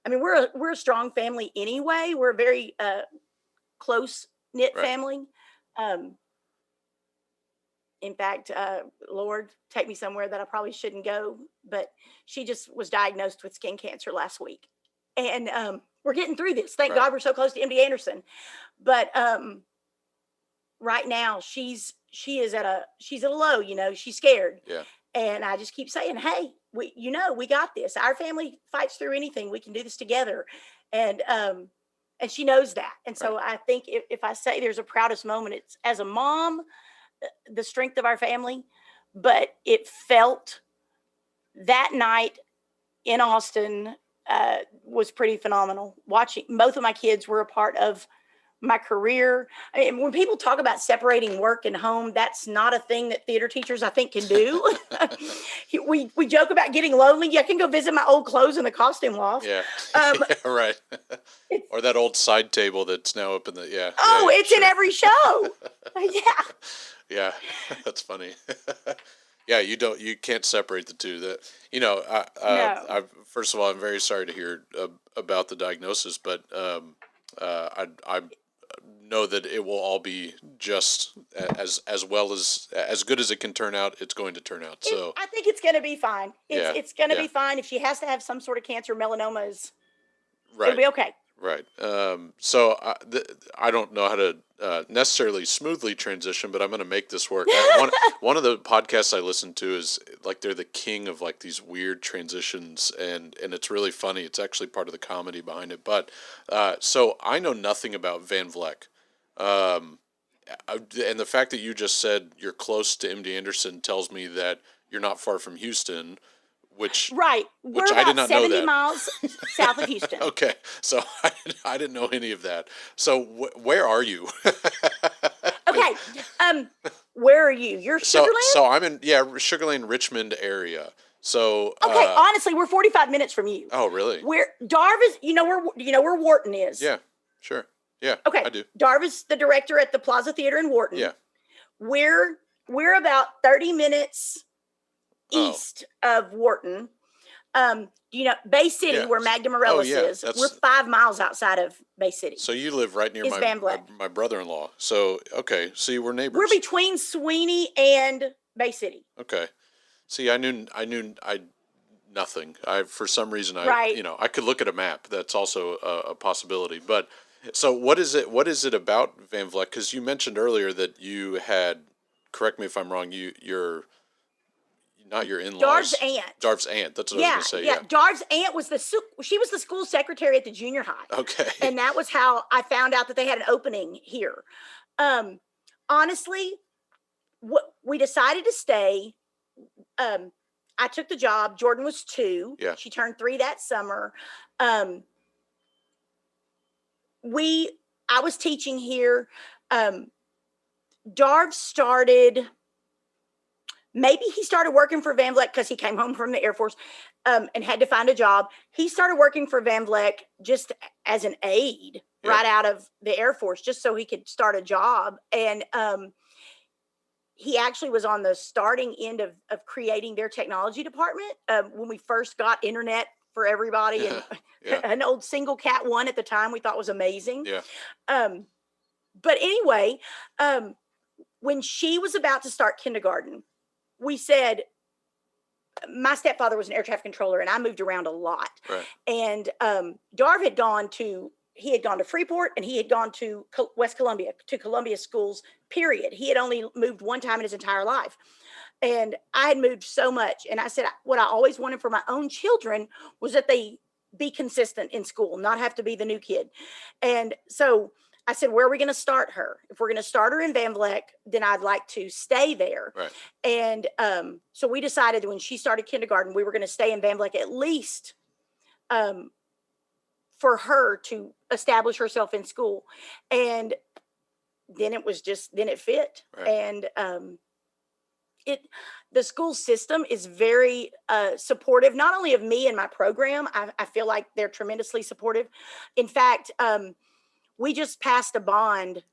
[SPEAKER 4] I mean, we're a strong family anyway. We're a very close knit family. In fact, Lord, take me somewhere that I probably shouldn't go, but she just was diagnosed with skin cancer last week. And we're getting through this. Thank
[SPEAKER 3] Right.
[SPEAKER 4] God we're so close to MD Anderson. But right now she is at a low, she's scared.
[SPEAKER 3] Yeah.
[SPEAKER 4] And I just keep saying, hey, we got this. Our family fights through anything. We can do this together. And she knows that. And so I think if I say there's a proudest moment, it's as a mom, the strength of our family, but it felt that night in Austin was pretty phenomenal. Watching both of my kids were a part of my career. I mean, when people talk about separating work and home, that's not a thing that theater teachers, I think, can do. we joke about getting lonely. Yeah, I can go visit my old clothes in the costume loft.
[SPEAKER 3] Yeah.
[SPEAKER 4] Yeah,
[SPEAKER 3] Right. Or that old side table that's now up in the
[SPEAKER 4] it's
[SPEAKER 3] sure.
[SPEAKER 4] in every show. Yeah.
[SPEAKER 3] Yeah, that's funny. Yeah, you can't separate the two. That
[SPEAKER 4] No.
[SPEAKER 3] I first of all, I'm very sorry to hear about the diagnosis, but I know that it will all be just as well as good as it can turn out. It's going to turn out. So
[SPEAKER 4] I think it's going to be fine. It's going to be fine. If she has to have some sort of cancer, melanoma it'll be okay.
[SPEAKER 3] Right. So I don't know how to necessarily smoothly transition, but I'm going to make this work. One of the podcasts I listen to is like they're the king of like these weird transitions, and it's really funny. It's actually part of the comedy behind it. But so I know nothing about Van Vleck. And the fact that you just said you're close to MD Anderson tells me that you're not far from Houston, which
[SPEAKER 4] Right.
[SPEAKER 3] which
[SPEAKER 4] We're
[SPEAKER 3] I did
[SPEAKER 4] about
[SPEAKER 3] not know
[SPEAKER 4] 70
[SPEAKER 3] that.
[SPEAKER 4] miles south of Houston.
[SPEAKER 3] Okay, so I didn't know any of that. So where are you?
[SPEAKER 4] Okay. Where are you? You're
[SPEAKER 3] So
[SPEAKER 4] Sugarland?
[SPEAKER 3] so I'm in Sugar Land, Richmond area. So
[SPEAKER 4] Okay, honestly, we're 45 minutes from you.
[SPEAKER 3] oh really?
[SPEAKER 4] Where Darvis, where Wharton is.
[SPEAKER 3] Yeah, sure. Yeah,
[SPEAKER 4] Okay.
[SPEAKER 3] I do.
[SPEAKER 4] Darvis, the director at the Plaza Theater in Wharton.
[SPEAKER 3] Yeah.
[SPEAKER 4] We're about 30 minutes east of Wharton. Bay City,
[SPEAKER 3] Yeah.
[SPEAKER 4] where Magda
[SPEAKER 3] Oh,
[SPEAKER 4] Morellis
[SPEAKER 3] yeah,
[SPEAKER 4] is.
[SPEAKER 3] that's-
[SPEAKER 4] We're 5 miles outside of Bay City.
[SPEAKER 3] So you live right near
[SPEAKER 4] Is Van Vleck.
[SPEAKER 3] my brother-in-law. So okay, see we're neighbors.
[SPEAKER 4] We're between Sweeney and Bay City.
[SPEAKER 3] Okay. See, I knew nothing. For some reason
[SPEAKER 4] Right.
[SPEAKER 3] I could look at a map. That's also a possibility. But so what is it about Van Vleck? Because you mentioned earlier that you had, correct me if I'm wrong, you're not your in-laws.
[SPEAKER 4] Darv's aunt.
[SPEAKER 3] Darv's aunt. That's what I was going to say. Yeah.
[SPEAKER 4] Darv's aunt was she was the school secretary at the junior high.
[SPEAKER 3] Okay.
[SPEAKER 4] And that was how I found out that they had an opening here. Honestly, we decided to stay. I took the job. Jordan was 2.
[SPEAKER 3] Yeah.
[SPEAKER 4] She turned 3 that summer. I was teaching here. Darv started. Maybe he started working for Van Vleck because he came home from the Air Force and had to find a job. He started working for Van Vleck just as an aide right out of the Air Force, just so he could start a job. And he actually was on the starting end of creating their technology department when we first got internet for everybody. And an old single Cat 1 at the time we thought was amazing.
[SPEAKER 3] Yeah.
[SPEAKER 4] But anyway, when she was about to start kindergarten, we said, my stepfather was an air traffic controller and I moved around a lot.
[SPEAKER 3] Right.
[SPEAKER 4] And Darv had gone to Freeport and he had gone to West Columbia, to Columbia schools, period. He had only moved one time in his entire life. And I had moved so much. And I said, what I always wanted for my own children was that they be consistent in school, not have to be the new kid. And so I said, where are we going to start her? If we're going to start her in Van Vleck, then I'd like to stay there.
[SPEAKER 3] Right.
[SPEAKER 4] And so we decided when she started kindergarten, we were going to stay in Van Vleck at least for her to establish herself in school. And then it fit.
[SPEAKER 3] Right.
[SPEAKER 4] And the school system is very supportive, not only of me and my program. I feel like they're tremendously supportive. In fact, we just passed a bond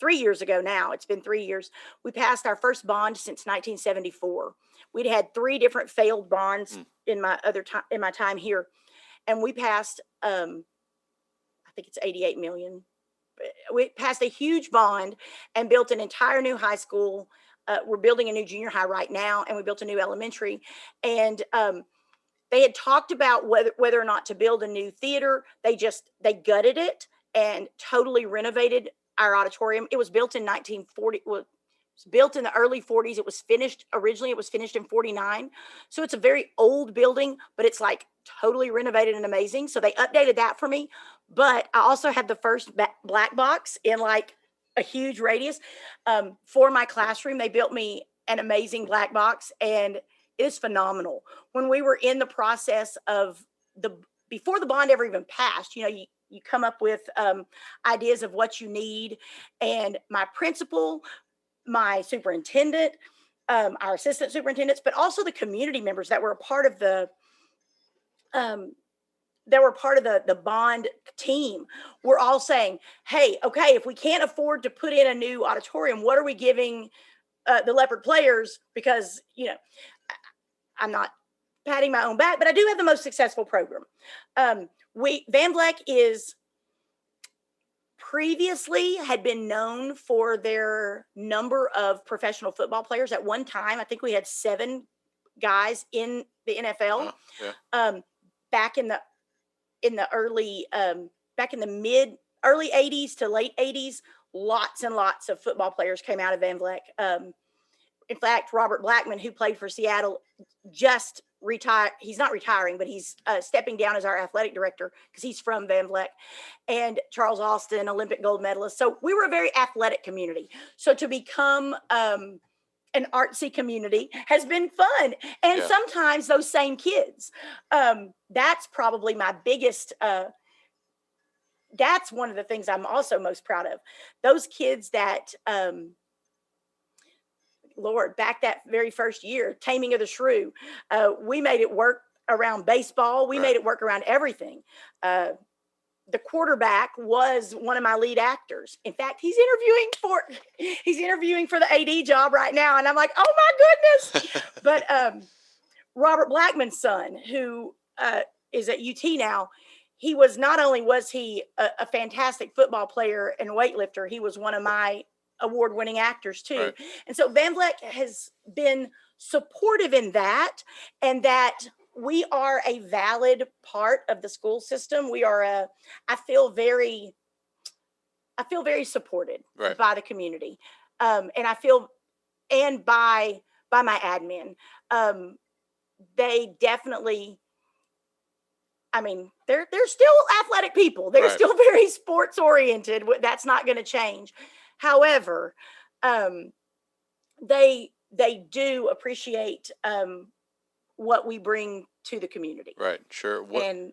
[SPEAKER 4] 3 years ago now. It's been 3 years. We passed our first bond since 1974. We'd had 3 different failed bonds in my time here. And we passed, I think it's 88 million. We passed a huge bond and built an entire new high school. we're building a new junior high right now, and we built a new elementary. And they had talked about whether or not to build a new theater. They gutted it and totally renovated our auditorium. It was built in 1940. Well, it was built in the early 40s. It was finished in 49. So it's a very old building, but it's like totally renovated and amazing. So they updated that for me. But I also had the first black box in like a huge radius for my classroom. They built me an amazing black box, and it is phenomenal. When we were in the process of before the bond ever even passed, you come up with ideas of what you need. And my principal, my superintendent, our assistant superintendents, but also the community members that were a part of the bond team, were all saying, hey, okay, if we can't afford to put in a new auditorium, what are we giving the Leopard players? Because, I'm not patting my own back, but I do have the most successful program. Van Vleck previously had been known for their number of professional football players. At one time, I think we had 7 guys in the NFL. Back in the early, back in the early 80s to late 80s, lots and lots of football players came out of Van Vleck. In fact, Robert Blackman, who played for Seattle, just retired. He's not retiring, but he's stepping down as our athletic director because he's from Van Vleck. And Charles Austin, Olympic gold medalist. So we were a very athletic community. So to become an artsy community has been fun. And sometimes those same kids, that's probably my biggest, that's one of the things I'm also most proud of. Those kids that, Lord, back that very first year, Taming of the Shrew, we made it work around baseball. We made it work around everything. The quarterback was one of my lead actors. In fact, he's interviewing for the AD job right now. And I'm like, oh my goodness. But Robert Blackman's son, who is at UT now, not only was he a fantastic football player and weightlifter, he was one of my award-winning actors too. Right. And so Van Vleck has been supportive in that, and that we are a valid part of the school system. I feel very supported by the community. And I feel, and by my admin, they definitely, they're still athletic people. They're still very sports oriented. That's not going to change. However, they do appreciate what we bring to to the community.
[SPEAKER 3] Right. Sure.
[SPEAKER 4] And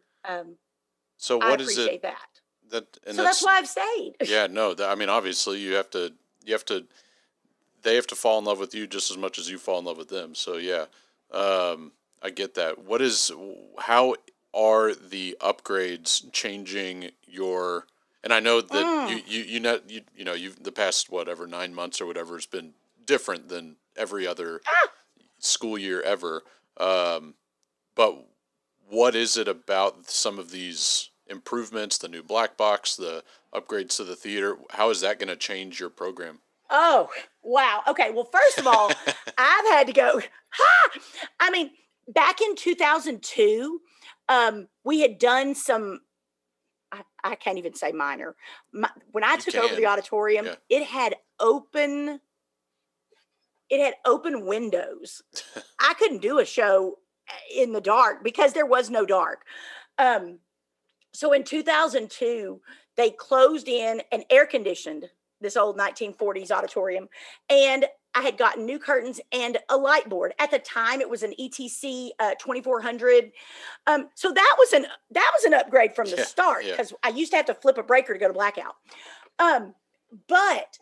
[SPEAKER 3] so
[SPEAKER 4] I
[SPEAKER 3] what is it
[SPEAKER 4] appreciate that.
[SPEAKER 3] So
[SPEAKER 4] that's why I've stayed.
[SPEAKER 3] Yeah, no, obviously you have to, they have to fall in love with you just as much as you fall in love with them. So yeah, I get that. How are the upgrades changing your, and I know that you've the past, 9 months or whatever has been different than every other school year ever. But what is it about some of these improvements, the new black box, the upgrades to the theater? How is that going to change your program?
[SPEAKER 4] Oh, wow. Okay. Well, first of all, I've had to go, back in 2002, we had done some, I can't even say minor. When I took over the auditorium, it had open windows. I couldn't do a show in the dark because there was no dark. So in 2002, they closed in and air conditioned this old 1940s auditorium. And I had gotten new curtains and a light board. At the time, it was an ETC 2400. So that was an upgrade from the start, because I used to have to flip a breaker to go to blackout. But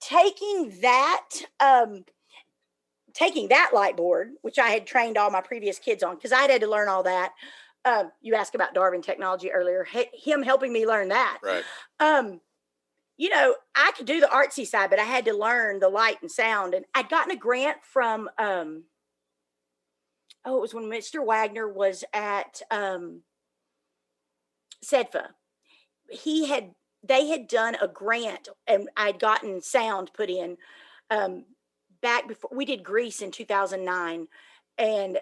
[SPEAKER 4] taking that light board, which I had trained all my previous kids on, because I had to learn all that. You asked about Darwin technology earlier. Him helping me learn that. Right. I could do the artsy side, but I had to learn the light and sound. And I'd gotten a grant from, it was when Mr. Wagner was at SEDFA. They had done a grant, and I'd gotten sound put in. back before we did Grease in 2009, and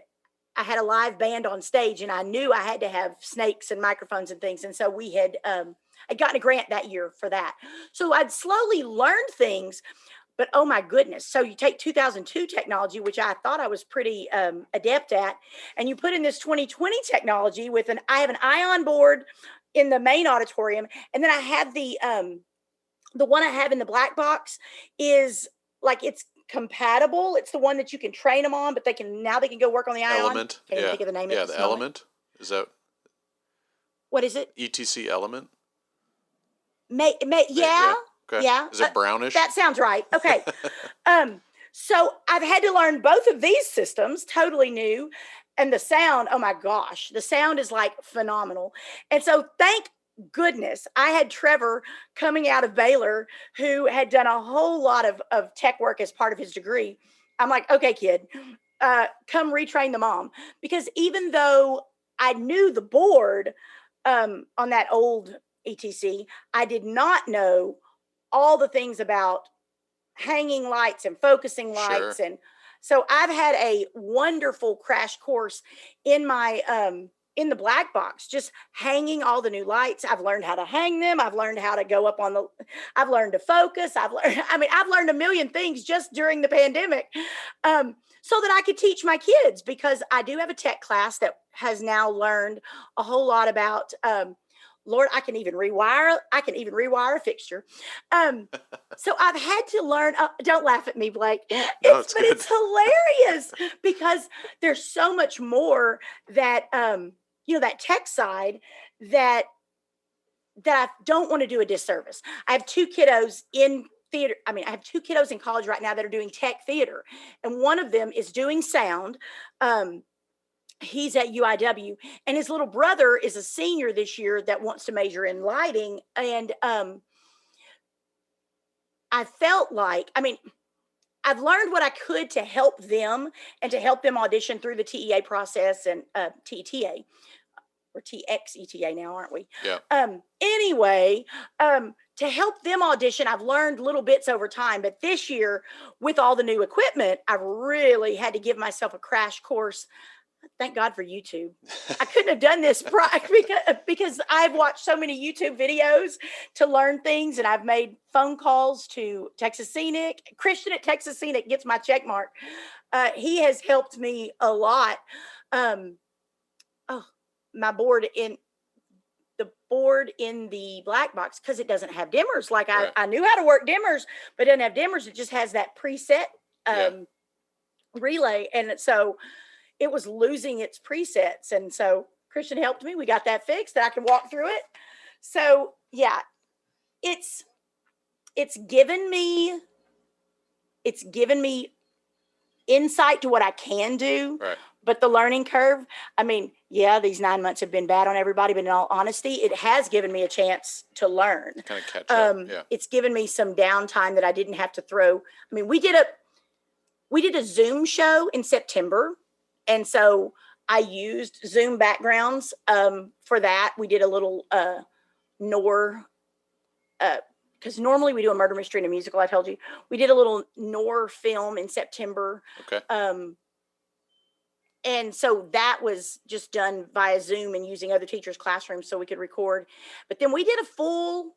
[SPEAKER 4] I had a live band on stage, and I knew I had to have snakes and microphones and things. And so we had, I'd gotten a grant that year for that. So I'd slowly learned things, but oh my goodness. So you take 2002 technology, which I thought I was pretty adept at, and you put in this 2020 technology I have an ion board in the main auditorium. And then I have the one I have in the black box is like, it's compatible. It's the one that you can train them on, but they can go work on the ion.
[SPEAKER 3] Element.
[SPEAKER 4] Can't even think of the name of it.
[SPEAKER 3] Yeah, the Element. Is that
[SPEAKER 4] what is it?
[SPEAKER 3] ETC Element?
[SPEAKER 4] Yeah.
[SPEAKER 3] Okay.
[SPEAKER 4] Yeah.
[SPEAKER 3] Is it brownish?
[SPEAKER 4] That sounds right. Okay. So I've had to learn both of these systems, totally new. And the sound, oh my gosh, the sound is like phenomenal. And so thank goodness I had Trevor coming out of Baylor, who had done a whole lot of tech work as part of his degree. I'm like, okay, kid, come retrain the mom. Because even though I knew the board on that old ETC, I did not know all the things about hanging lights and focusing lights.
[SPEAKER 3] Sure.
[SPEAKER 4] And so I've had a wonderful crash course in my in the black box, just hanging all the new lights. I've learned how to hang them. I've learned how to go up on I've learned to focus. I've learned a million things just during the pandemic. So that I could teach my kids, because I do have a tech class that has now learned a whole lot about Lord, I can even rewire a fixture. So I've had to learn. Don't laugh at me, Blake. It's hilarious because there's so much more that that tech side that I don't want to do a disservice. I have two kiddos in theater. I have two kiddos in college right now that are doing tech theater, and one of them is doing sound. He's at UIW, and his little brother is a senior this year that wants to major in lighting. And I felt like, I've learned what I could to help them and to help them audition through the TEA process and TETA or TXETA now, aren't we?
[SPEAKER 3] Yeah.
[SPEAKER 4] Anyway, to help them audition, I've learned little bits over time. But this year, with all the new equipment, I really had to give myself a crash course. Thank God for YouTube. I couldn't have done this because I've watched so many YouTube videos to learn things, and I've made phone calls to Texas Scenic. Christian at Texas Scenic gets my check mark. He has helped me a lot. My board in the black box, because it doesn't have dimmers. Like
[SPEAKER 3] Right.
[SPEAKER 4] I knew how to work dimmers, but it doesn't have dimmers. It just has that preset relay. And so it was losing its presets. And so Christian helped me. We got that fixed, that I can walk through it. So yeah, it's given me insight to what I can do.
[SPEAKER 3] Right.
[SPEAKER 4] But the learning curve, these 9 months have been bad on everybody, but in all honesty, it has given me a chance to learn.
[SPEAKER 3] Kind of catch up. Yeah.
[SPEAKER 4] It's given me some downtime that I didn't have to throw. We did a Zoom show in September. And so I used Zoom backgrounds for that. We did a little Nor, because normally we do a murder mystery and a musical, I told you. We did a little Nor film in September.
[SPEAKER 3] Okay.
[SPEAKER 4] And so that was just done via Zoom and using other teachers' classrooms so we could record. But then we did a full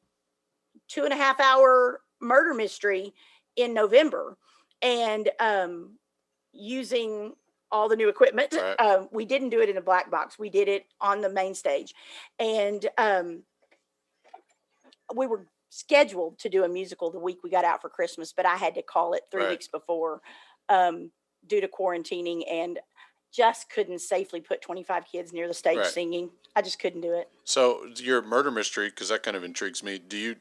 [SPEAKER 4] 2.5 hour murder mystery in November, and using all the new equipment.
[SPEAKER 3] Right.
[SPEAKER 4] We didn't do it in a black box. We did it on the main stage. And we were scheduled to do a musical the week we got out for Christmas, but I had to call it 3 weeks before due to quarantining, and just couldn't safely put 25 kids near the stage singing. I just couldn't do it.
[SPEAKER 3] So your murder mystery, because that kind of intrigues me. Did you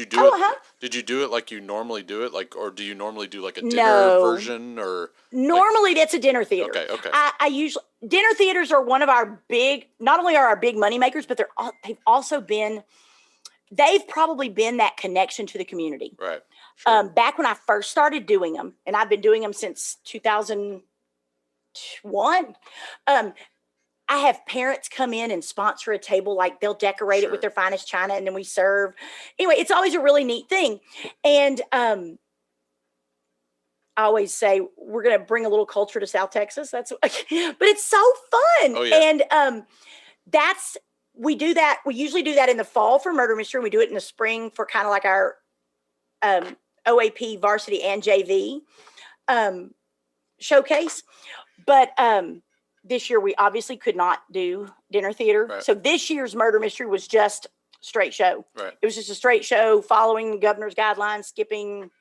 [SPEAKER 3] do it? Did you do it like you normally do it, or do you normally do like a dinner version, or?
[SPEAKER 4] Normally, that's a dinner theater.
[SPEAKER 3] Okay.
[SPEAKER 4] I usually dinner theaters are one of our big. Not only are our big money makers, but they've probably been that connection to the community.
[SPEAKER 3] Right. Sure.
[SPEAKER 4] Back when I first started doing them, and I've been doing them since 2001. I have parents come in and sponsor a table, like they'll decorate it with their finest china, and then we serve. Anyway, it's always a really neat thing. And I I always say we're going to bring a little culture to South Texas. That's, but it's so fun.
[SPEAKER 3] Oh, yeah.
[SPEAKER 4] And we do that. We usually do that in the fall for murder mystery. We do it in the spring for kind of like our OAP varsity and JV showcase. But this year we obviously could not do dinner theater.
[SPEAKER 3] Right.
[SPEAKER 4] So this year's murder mystery was just straight show.
[SPEAKER 3] Right.
[SPEAKER 4] It was just a straight show following the governor's guidelines, skipping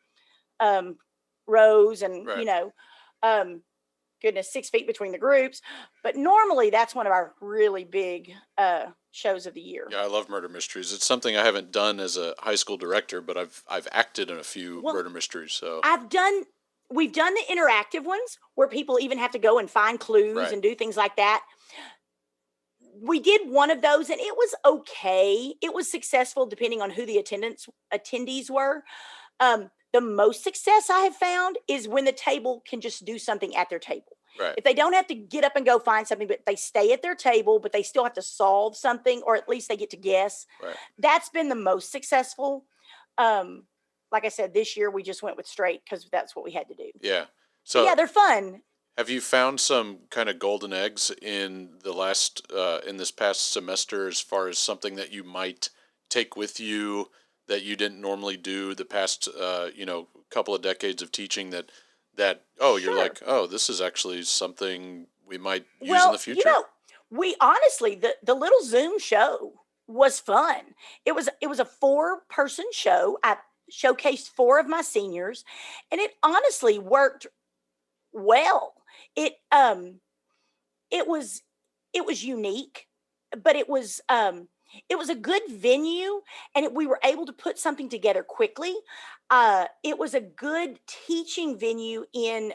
[SPEAKER 4] rows and,
[SPEAKER 3] right.
[SPEAKER 4] goodness, 6 feet between the groups. But normally that's one of our really big shows of the year.
[SPEAKER 3] Yeah, I love murder mysteries. It's something I haven't done as a high school director, but I've acted in a few murder mysteries. So
[SPEAKER 4] we've done the interactive ones where people even have to go and find clues
[SPEAKER 3] right.
[SPEAKER 4] and do things like that. We did one of those and it was okay. It was successful depending on who the attendees were. The most success I have found is when the table can just do something at their table.
[SPEAKER 3] Right.
[SPEAKER 4] If they don't have to get up and go find something, but they stay at their table, but they still have to solve something, or at least they get to guess.
[SPEAKER 3] Right.
[SPEAKER 4] That's been the most successful. Like I said, this year we just went with straight because that's what we had to do.
[SPEAKER 3] Yeah. So
[SPEAKER 4] yeah, they're fun.
[SPEAKER 3] Have you found some kind of golden eggs in this past semester, as far as something that you might take with you that you didn't normally do the past, couple of decades of teaching that
[SPEAKER 4] Sure.
[SPEAKER 3] You're like, oh, this is actually something we might use in the future?
[SPEAKER 4] We honestly, the little Zoom show was fun. It was a 4-person show. I showcased 4 of my seniors, and it honestly worked well. It was unique, but it was a good venue, and we were able to put something together quickly. It was a good teaching venue in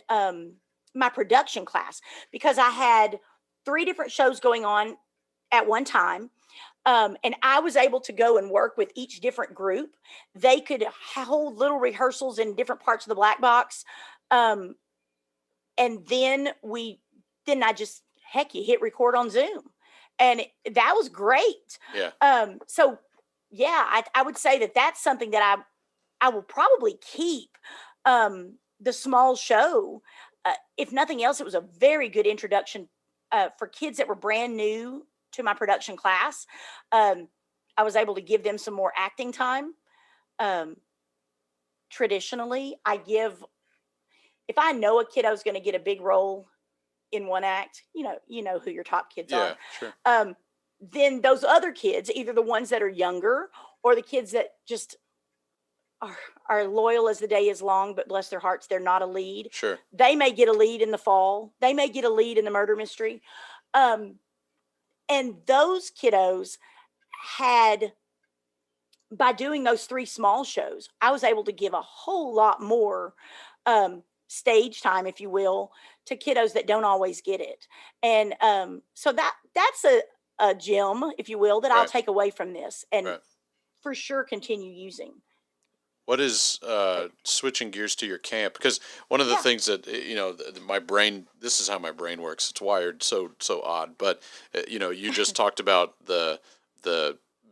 [SPEAKER 4] my production class because I had 3 different shows going on at one time. And I was able to go and work with each different group. They could hold little rehearsals in different parts of the black box. And then I just, heck, you hit record on Zoom. And that was great.
[SPEAKER 3] Yeah.
[SPEAKER 4] So yeah, I would say that that's something that I will probably keep. The small show, if nothing else, it was a very good introduction for kids that were brand new to my production class. I was able to give them some more acting time. Traditionally, if I know a kiddo's going to get a big role in one act, you know who your top kids are.
[SPEAKER 3] Yeah, sure.
[SPEAKER 4] Then those other kids, either the ones that are younger or the kids that just are loyal as the day is long, but bless their hearts, they're not a lead.
[SPEAKER 3] Sure.
[SPEAKER 4] They may get a lead in the fall. They may get a lead in the murder mystery. And those kiddos by doing those 3 small shows, I was able to give a whole lot more stage time, if you will, to kiddos that don't always get it. And so that's a gem, if you will, that I'll take away from this and for sure continue using.
[SPEAKER 3] What is switching gears to your camp? Because one of the things that my brain. This is how my brain works. It's wired so odd. But you just talked about the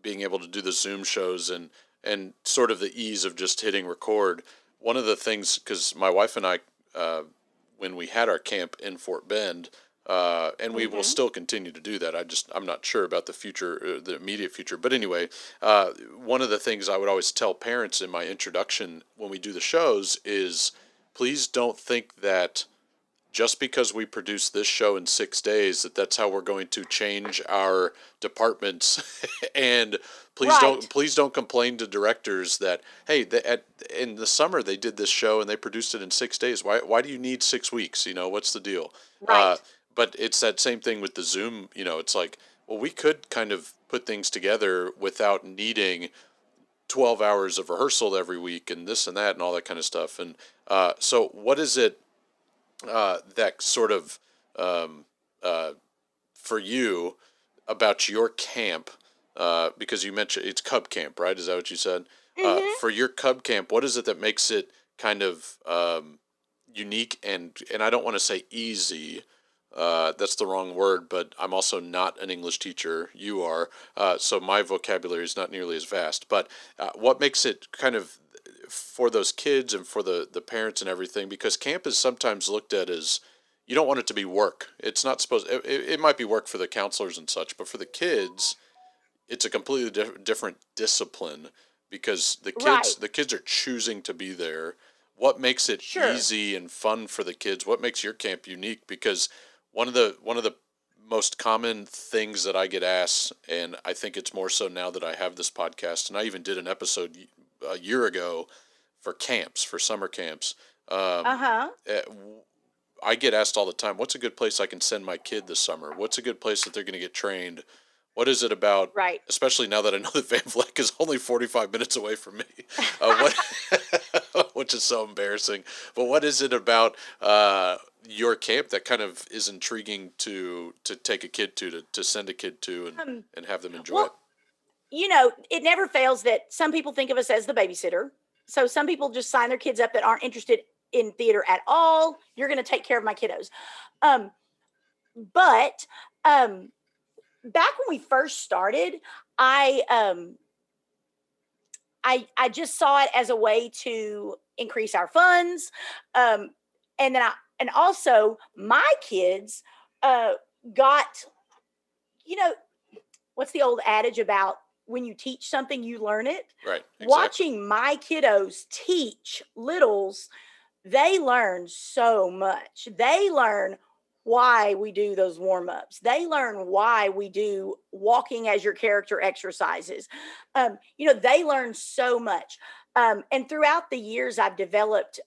[SPEAKER 3] being able to do the Zoom shows and sort of the ease of just hitting record. One of the things, because my wife and I, when we had our camp in Fort Bend, and we will still continue to do that. I'm not sure about the future, the immediate future. But anyway, one of the things I would always tell parents in my introduction when we do the shows is, please don't think that just because we produce this show in 6 days, that's how we're going to change our departments. And please don't complain to directors that, hey, in the summer they did this show and they produced it in 6 days. Why do you need 6 weeks? What's the deal?
[SPEAKER 4] Right.
[SPEAKER 3] But it's that same thing with the Zoom. It's like, well, we could kind of put things together without needing 12 hours of rehearsal every week and this and that and all that kind of stuff. And so what is it that sort of for you about your camp? Because you mentioned it's Cub Camp, right? Is that what you said? For your Cub Camp, what is it that makes it kind of unique and I don't want to say easy. That's the wrong word, but I'm also not an English teacher. You are, so my vocabulary is not nearly as vast. But what makes it kind of for those kids and for the parents and everything, because camp is sometimes looked at as, you don't want it to be work. It's not supposed. It might be work for the counselors and such, but for the kids, it's a completely different discipline, because
[SPEAKER 4] Right.
[SPEAKER 3] the kids are choosing to be there. What makes it
[SPEAKER 4] Sure.
[SPEAKER 3] easy and fun for the kids? What makes your camp unique? Because one of the most common things that I get asked, and I think it's more so now that I have this podcast, and I even did an episode a year ago for camps, for summer camps. Um,
[SPEAKER 4] Uh-huh.
[SPEAKER 3] eh, I get asked all the time, what's a good place I can send my kid this summer? What's a good place that they're going to get trained? What is it about,
[SPEAKER 4] Right.
[SPEAKER 3] especially now that I know that Van Vleck is only 45 minutes away from me, which is so embarrassing. But what is it about your camp that kind of is intriguing to take a kid to send a kid to,
[SPEAKER 4] Um,
[SPEAKER 3] and have them enjoy it?
[SPEAKER 4] well, it never fails that some people think of us as the babysitter. So some people just sign their kids up that aren't interested in theater at all. You're going to take care of my kiddos. Um, but um, back when we first started, I um, I just saw it as a way to increase our funds, um, and also my kids uh, got, you know what's the old adage about when you teach something you learn it.
[SPEAKER 3] Right, exactly.
[SPEAKER 4] Watching my kiddos teach littles, they learn so much. They learn why we do those warm ups. They learn why we do walking as your character exercises. They learn so much. And throughout the years, I've developed.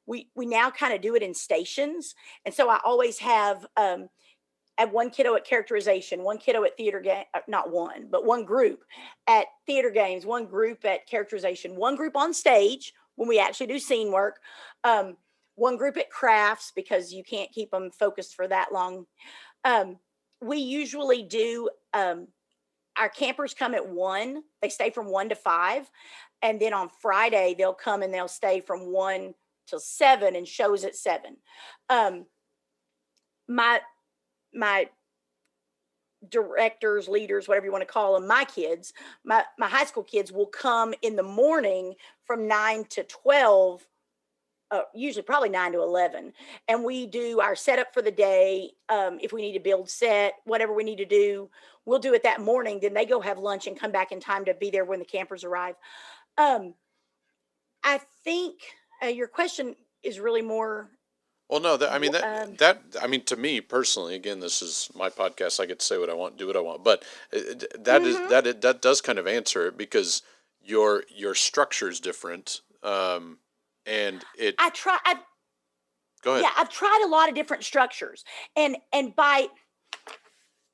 [SPEAKER 4] We now kind of do it in stations, and so I always have one kiddo at characterization, one kiddo at theater game, not one, but one group at theater games, one group at characterization, one group on stage when we actually do scene work, um, one group at crafts because you can't keep them focused for that long. Um, we usually do, our campers come at 1, they stay from 1 to 5. And then on Friday, they'll come and they'll stay from 1 till 7 and shows at 7. Um, my, my directors, leaders, whatever you want to call them, my kids, my high school kids will come in the morning from 9 to 12, usually probably 9 to 11, and we do our setup for the day. If we need to build set, whatever we need to do, we'll do it that morning. Then they go have lunch and come back in time to be there when the campers arrive. Um, I think your question is really more.
[SPEAKER 3] Well, no, that I mean
[SPEAKER 4] Um,
[SPEAKER 3] I mean, to me personally, again, this is my podcast. I get to say what I want, do what I want. But
[SPEAKER 4] mhm.
[SPEAKER 3] that does kind of answer it, because your structure is different. And it
[SPEAKER 4] I try.
[SPEAKER 3] Go ahead.
[SPEAKER 4] Yeah, I've tried a lot of different structures, and by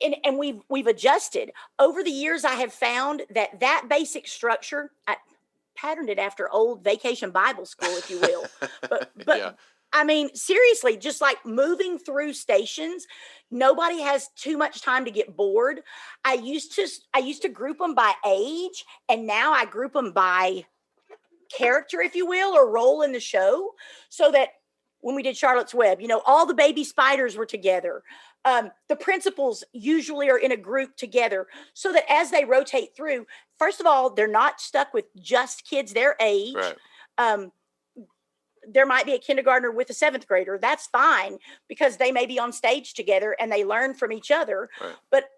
[SPEAKER 4] and we've adjusted over the years. I have found that basic structure, I patterned it after old vacation Bible school, if you will. But
[SPEAKER 3] Yeah,
[SPEAKER 4] I mean, seriously, just like moving through stations, nobody has too much time to get bored. I used to group them by age, and now I group them by character, if you will, or role in the show, so that when we did Charlotte's Web, all the baby spiders were together. The principals usually are in a group together, so that as they rotate through, first of all, they're not stuck with just kids their age.
[SPEAKER 3] right,
[SPEAKER 4] Um, there might be a kindergartner with a seventh grader. That's fine because they may be on stage together and they learn from each other.
[SPEAKER 3] right.
[SPEAKER 4] But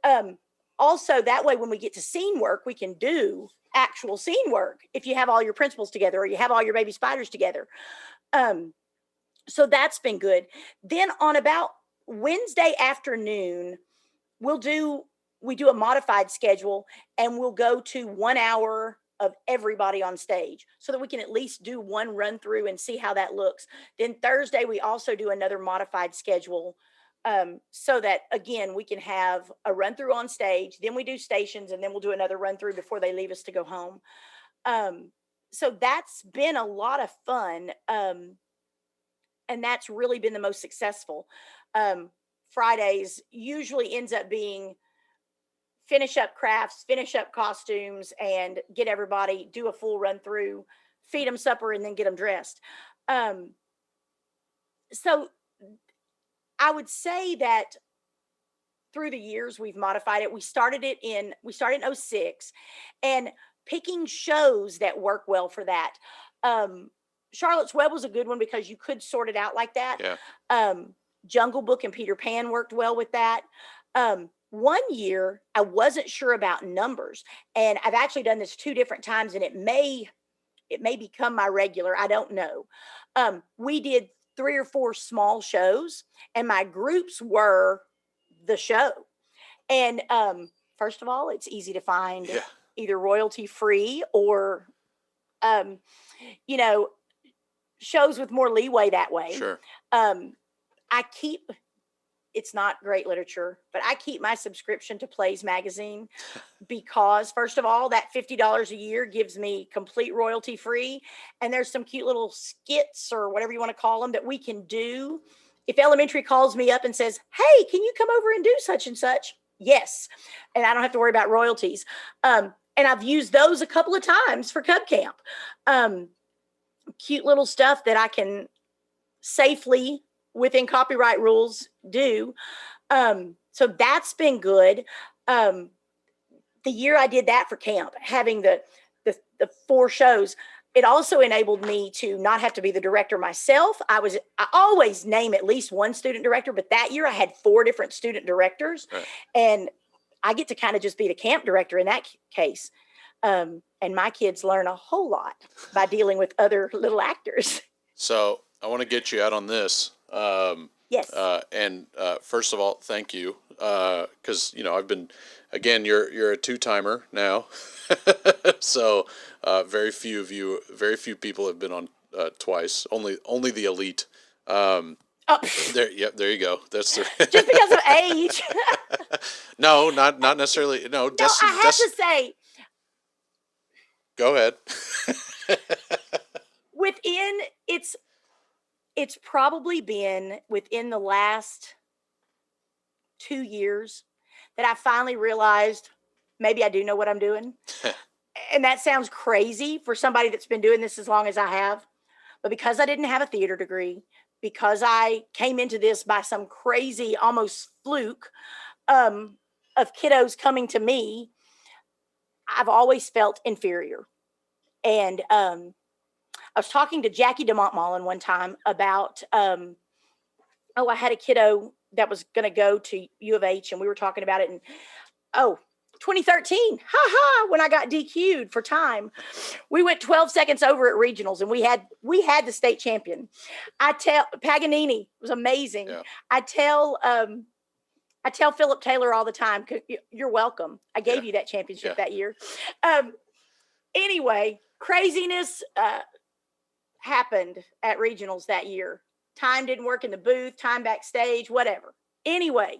[SPEAKER 4] also, that way, when we get to scene work, we can do actual scene work if you have all your principals together or you have all your baby spiders together. Um, so that's been good. Then on about Wednesday afternoon, we'll do we do a modified schedule, and we'll go to 1 hour of everybody on stage so that we can at least do one run through and see how that looks. Then Thursday we also do another modified schedule, so that again we can have a run through on stage, then we do stations, and then we'll do another run through before they leave us to go home. um, so that's been a lot of fun, and that's really been the most successful. um, Fridays usually ends up being finish up crafts, finish up costumes, and get everybody, do a full run through, feed them supper, and then get them dressed. Um, so I would say that through the years we've modified it. We started in '06, and picking shows that work well for that. Charlotte's Web was a good one because you could sort it out like that.
[SPEAKER 3] Yeah.
[SPEAKER 4] Jungle Book and Peter Pan worked well with that. One year I wasn't sure about numbers, and I've actually done this 2 different times, and it may become my regular. I don't know. We did 3 or 4 small shows, and my groups were the show. And first of all, it's easy to find either royalty free or, um, you know, shows with more leeway that way.
[SPEAKER 3] Sure.
[SPEAKER 4] I keep, it's not great literature, but I keep my subscription to Plays Magazine because, first of all, that $50 a year gives me complete royalty free. And there's some cute little skits or whatever you want to call them that we can do. If elementary calls me up and says, hey, can you come over and do such and such? Yes. And I don't have to worry about royalties. And I've used those a couple of times for Cub Camp. Cute little stuff that I can safely, within copyright rules, do. So that's been good. The year I did that for camp, having the 4 shows, it also enabled me to not have to be the director myself. I always name at least one student director, but that year I had 4 different student directors.
[SPEAKER 3] Right.
[SPEAKER 4] And I get to kind of just be the camp director in that case. And my kids learn a whole lot by dealing with other little actors.
[SPEAKER 3] So I want to get you out on this.
[SPEAKER 4] Yes.
[SPEAKER 3] And first of all, thank you. Because, I've been, again, you're a 2-timer now. So very few people have been on twice. Only the elite. There you go. That's the
[SPEAKER 4] just because of age.
[SPEAKER 3] No, not necessarily. No,
[SPEAKER 4] I have to say,
[SPEAKER 3] go ahead.
[SPEAKER 4] It's probably been within the last 2 years that I finally realized maybe I do know what I'm doing. And that sounds crazy for somebody that's been doing this as long as I have. But because I didn't have a theater degree, because I came into this by some crazy, almost fluke of kiddos coming to me, I've always felt inferior. And I was talking to Jackie DeMontmallen one time about, I had a kiddo that was going to go to U of H, and we were talking about it. And 2013, when I got DQ'd for time, we went 12 seconds over at regionals, and we had the state champion. Paganini was amazing. Yeah. I tell Philip Taylor all the time, you're welcome. I gave you that championship that year. Anyway, craziness happened at regionals that year. Time didn't work in the booth, time backstage, whatever. Anyway,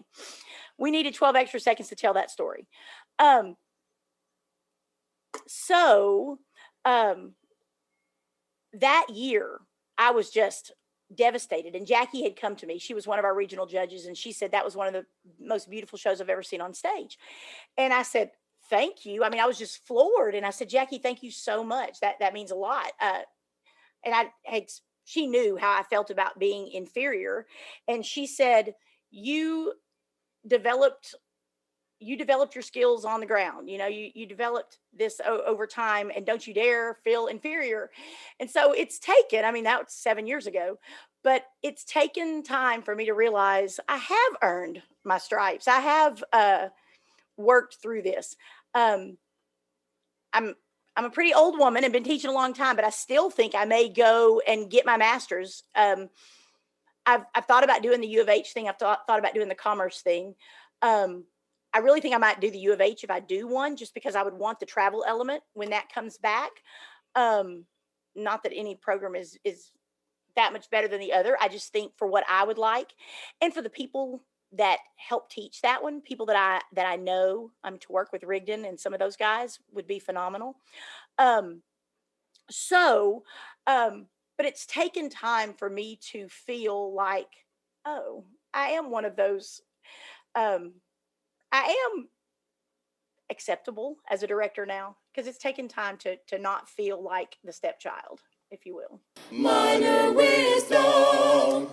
[SPEAKER 4] we needed 12 extra seconds to tell that story. That year, I was just devastated. And Jackie had come to me. She was one of our regional judges, and she said that was one of the most beautiful shows I've ever seen on stage. And I said, thank you. I mean, I was just floored. And I said, Jackie, thank you so much. That means a lot. And she knew how I felt about being inferior. And she said, you developed your skills on the ground. You developed this over time, and don't you dare feel inferior. And so it's taken, that was 7 years ago, but it's taken time for me to realize I have earned my stripes. I have worked through this. I'm a pretty old woman and been teaching a long time, but I still think I may go and get my master's. I've thought about doing the U of H thing. I've thought about doing the commerce thing. I really think I might do the U of H if I do one, just because I would want the travel element when that comes back. Not that any program is that much better than the other. I just think for what I would like, and for the people that help teach that one, people that I know, to work with Rigdon and some of those guys would be phenomenal. But it's taken time for me to feel like, I am one of those. I am acceptable as a director now, because it's taken time to not feel like the stepchild, if you will.
[SPEAKER 1] Minor wisdom.